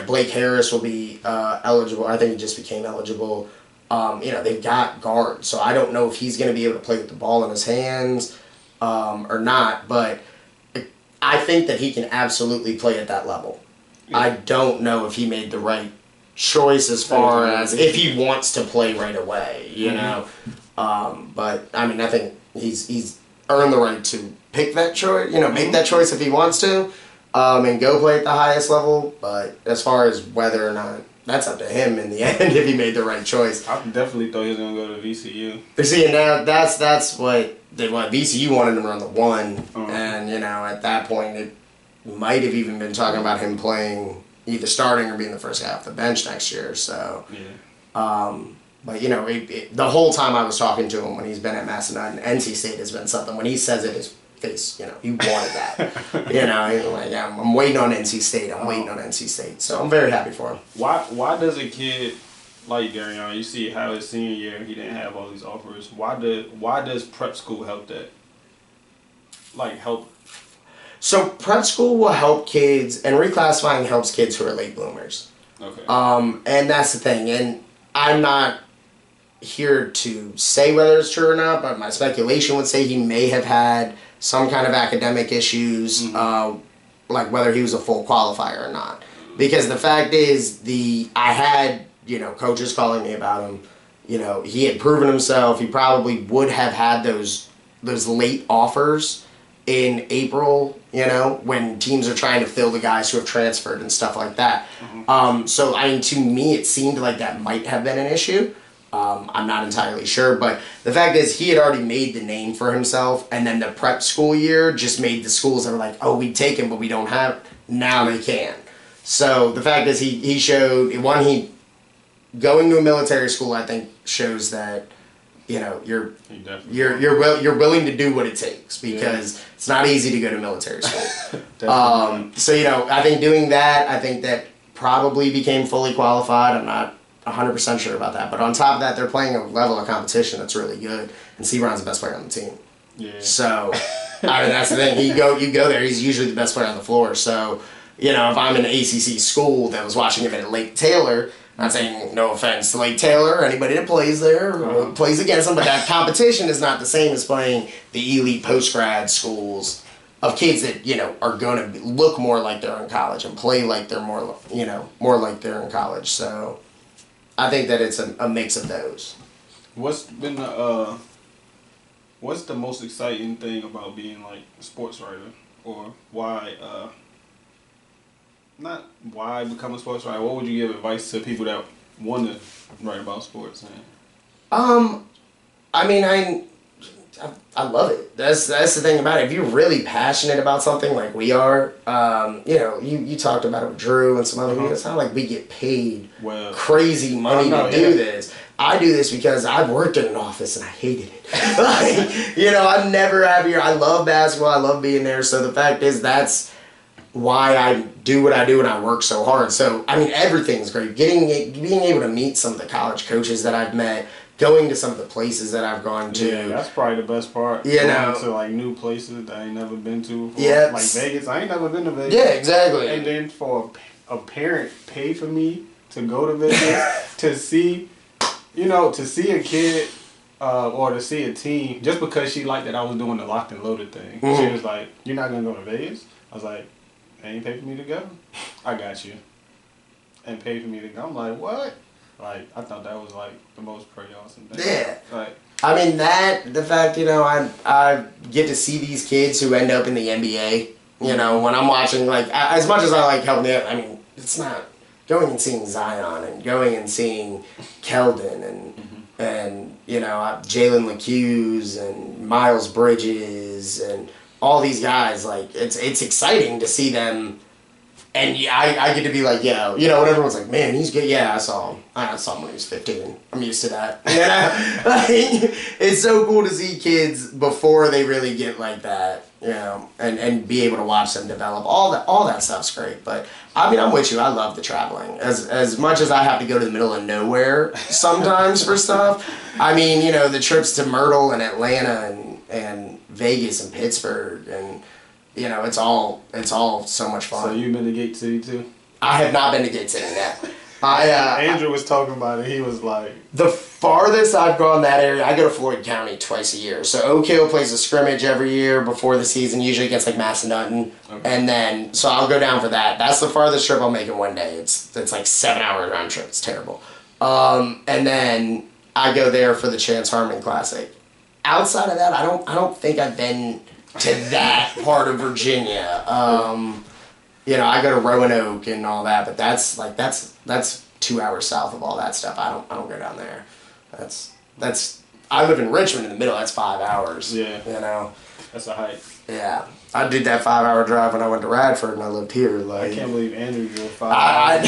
Blake Harris will be eligible. I think he just became eligible. They've got guards. So I don't know if he's going to be able to play with the ball in his hands or not. But I think that he can absolutely play at that level. Yeah. I don't know if he made the right choice as far as if he wants to play right away, But, I mean, I think he's earned the right to pick that choice, make that choice if he wants to, and go play at the highest level. But as far as whether or not, that's up to him in the end if he made the right choice. I definitely thought he was going to go to VCU. But see, now that's what VCU wanted him to run the 1, and at that point it might have even been talking about him playing either starting or being the first guy off the bench next year. So, but the whole time I was talking to him when he's been at Massanutten, NC State has been something. When he says it, his face, he wanted that. He's like, yeah, I'm waiting on NC State. I'm waiting on NC State. So I'm very happy for him. Why does a kid like Darion, you see how his senior year he didn't have all these offers? Why does prep school help that? Like help So prep school will help kids, and reclassifying helps kids who are late bloomers. Okay. And that's the thing. And I'm not here to say whether it's true or not, but my speculation would say he may have had some kind of academic issues, like whether he was a full qualifier or not. Because the fact is, I had, coaches calling me about him. He had proven himself. He probably would have had those late offers in April, when teams are trying to fill the guys who have transferred and stuff like that. So, to me, it seemed like that might have been an issue. I'm not entirely sure, but the fact is he had already made the name for himself, and then the prep school year just made the schools that were like, oh, we take him, but we don't have, now they can. So the fact is he showed, going to a military school, I think, shows that, you're willing to do what it takes, because it's not easy to go to military school. So, I think doing that, I think that probably became fully qualified. I'm not 100% sure about that. But on top of that, they're playing a level of competition that's really good. And Sebron's the best player on the team. Yeah. So, that's the thing. You go there, he's usually the best player on the floor. So, if I'm in an ACC school that was watching him at Lake Taylor, I'm not saying no offense to Lake Taylor or anybody that plays there or plays against them, but that competition is not the same as playing the elite post-grad schools of kids that, are going to look more like they're in college and play like they're more like they're in college. So I think that it's a mix of those. What's the most exciting thing about being like a sports writer, or why not why become a sports writer? What would you give advice to people that want to write about sports? I love it. That's the thing about it. If you're really passionate about something like we are, you talked about it with Drew and some other people. It's not like we get paid crazy money to do this. I do this because I've worked in an office and I hated it. I'm never happier. I love basketball. I love being there. So the fact is, that's why I do what I do and I work so hard. So, everything's great. Being able to meet some of the college coaches that I've met, going to some of the places that I've gone to. Yeah, that's probably the best part. Going to like new places that I ain't never been to. Yeah. Like Vegas. I ain't never been to Vegas. Yeah, exactly. And then for a parent pay for me to go to Vegas to see a kid or to see a team, just because she liked that I was doing the locked and loaded thing. She was like, "You're not going to go to Vegas?" I was like, "They ain't pay for me to go. I got you." And paid for me to go. I'm like, what? Like, I thought that was like the most pretty awesome thing. Yeah. Like, the fact, I get to see these kids who end up in the NBA, when I'm watching, like, as much as I like helping them, it's not going and seeing Zion and going and seeing Keldon and Jalen LeCuse and Miles Bridges and all these guys. Like, it's exciting to see them. And I get to be like, when everyone's like, man, he's good. Yeah, I saw him. I saw him when he was 15. I'm used to that. It's so cool to see kids before they really get like that, and be able to watch them develop. All that stuff's great. But I'm with you. I love the traveling. As much as I have to go to the middle of nowhere sometimes for stuff. The trips to Myrtle and Atlanta and Vegas and Pittsburgh and. It's all so much fun. So you've been to Gate City too? I have not been to Gate City yet. Andrew was talking about it. He was like, the farthest I've gone that area, I go to Floyd County twice a year. So Oak Hill plays a scrimmage every year before the season, usually against like Massanutten. Okay. And then, so I'll go down for that. That's the farthest trip I'll make in one day. It's like 7 hour round trip. It's terrible. And then I go there for the Chance Harmon Classic. Outside of that, I don't think I've been to that part of Virginia. I go to Roanoke and all that, but that's 2 hours south of all that stuff. I don't go down there. I live in Richmond in the middle. That's 5 hours. Yeah. That's a hike. Yeah. I did that 5 hour drive when I went to Radford and I lived here. Like, I can't believe Andrew drove 5 hours.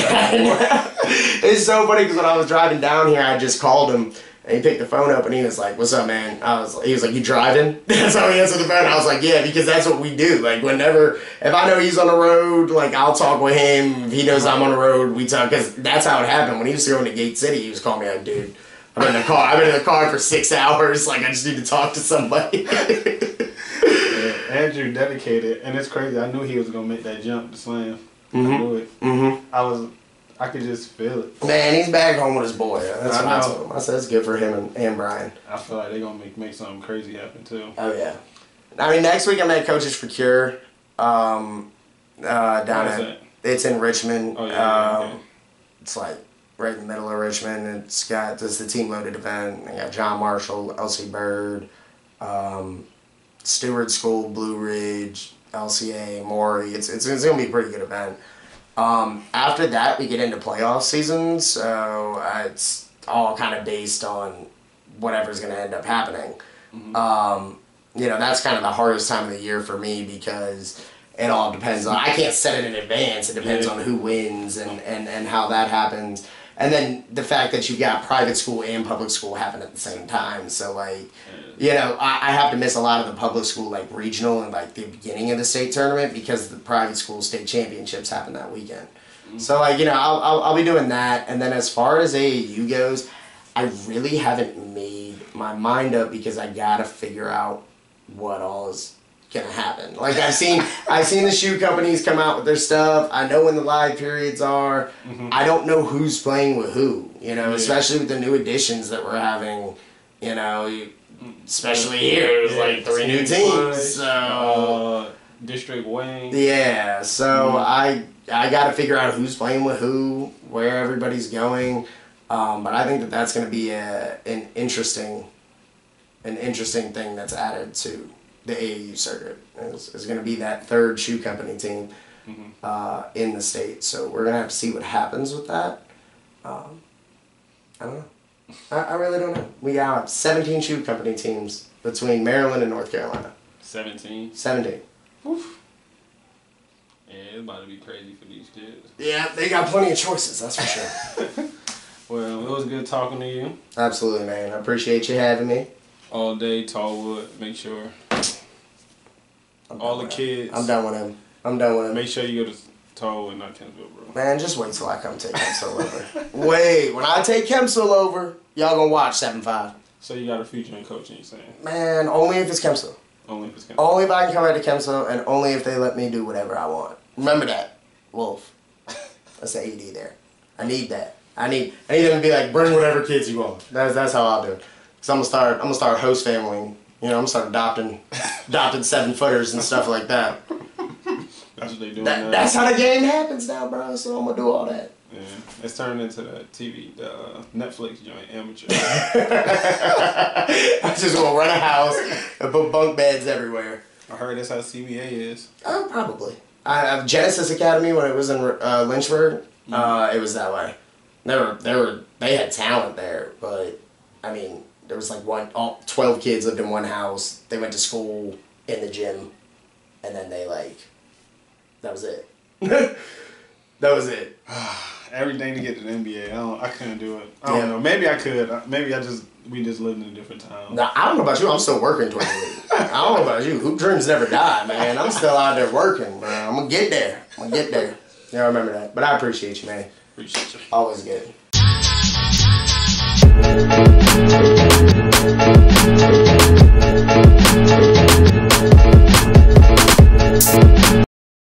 It's so funny because when I was driving down here, I just called him. And he picked the phone up and he was like, "What's up, man?" He was like, "You driving?" That's how he answered the phone. I was like, "Yeah," because that's what we do. Like, if I know he's on the road, like, I'll talk with him. If he knows I'm on the road, we talk. Because that's how it happened. When he was going to Gate City, he was calling me like, "Dude, I've been in the car for 6 hours. Like, I just need to talk to somebody. Yeah, Andrew dedicated, and it's crazy. I knew he was gonna make that jump to slam. I knew it. I could just feel it. Man, he's back home with his boy. That's what I told him. I said it's good for him and Brian. I feel like they're gonna make something crazy happen too. Oh yeah. I mean, next week I'm at Coaches for Cure. Down at it's in Richmond. Oh yeah. Okay. It's like right in the middle of Richmond. It's the team loaded event. They got John Marshall, LC Bird, Stewart School, Blue Ridge, LCA, Maury. It's gonna be a pretty good event. After that, we get into playoff season, so it's all kind of based on whatever's going to end up happening. That's kind of the hardest time of the year for me because it all depends on, I can't set it in advance. It depends on who wins and how that happens. And then the fact that you've got private school and public school happen at the same time. So, like, I have to miss a lot of the public school, like, regional and, like, the beginning of the state tournament because the private school state championships happen that weekend. So, like, I'll be doing that. And then as far as AAU goes, I really haven't made my mind up because I got to figure out what all is going to happen. Like, I've seen the shoe companies come out with their stuff. I know when the live periods are. I don't know who's playing with who, especially with the new additions that we're having, especially here. There's like 3 new teams. So, District Wayne. Yeah, so I got to figure out who's playing with who, where everybody's going. But I think that's going to be an interesting thing that's added to the AAU circuit. Is going to be that 3rd shoe company team in the state. So we're going to have to see what happens with that. I don't know. I really don't know. We got 17 shoe company teams between Maryland and North Carolina. 17? 17. Oof. Yeah, it's about to be crazy for these kids. Yeah, they got plenty of choices, that's for sure. Well, it was good talking to you. Absolutely, man. I appreciate you having me. All day, Tallwood. Make sure. All the kids. I'm done with him. Make sure you go to Tallwood, not Kensville, bro. Man, just wait till I come take Kempsville over. Wait, when I take Kempsville over, y'all gonna watch 7-5. So you got a future in coaching, you're saying? Man, only if it's Kempsville. Only if it's Kempsville. Only if I can come back to Kempsville, and only if they let me do whatever I want. Remember that, Wolf. That's the AD there. I need that. I need them to be like, bring whatever kids you want. That's how I'll do it. Cause I'm gonna start host family. I'm gonna start adopting 7-footers and stuff like that. That's what they do. That's how the game happens now, bro. So I'm gonna do all that. Yeah, it's turned into the TV, the Netflix joint, amateur. I just gonna run a house and put bunk beds everywhere. I heard that's how CBA is. Oh, probably. Genesis Academy when it was in Lynchburg. It was that way. They had talent there, but I mean, there was like 12 kids lived in one house. They went to school in the gym, and then that was it. That was it. Everything to get to the NBA. I couldn't do it. I don't know. Maybe I could. Maybe we just lived in a different town. Now, I don't know about you. I'm still working towards it. I don't know about you. Hoop dreams never die, man. I'm still out there working, bro. I'm gonna get there. Yeah, I remember that. But I appreciate you, man. Appreciate you. Always good.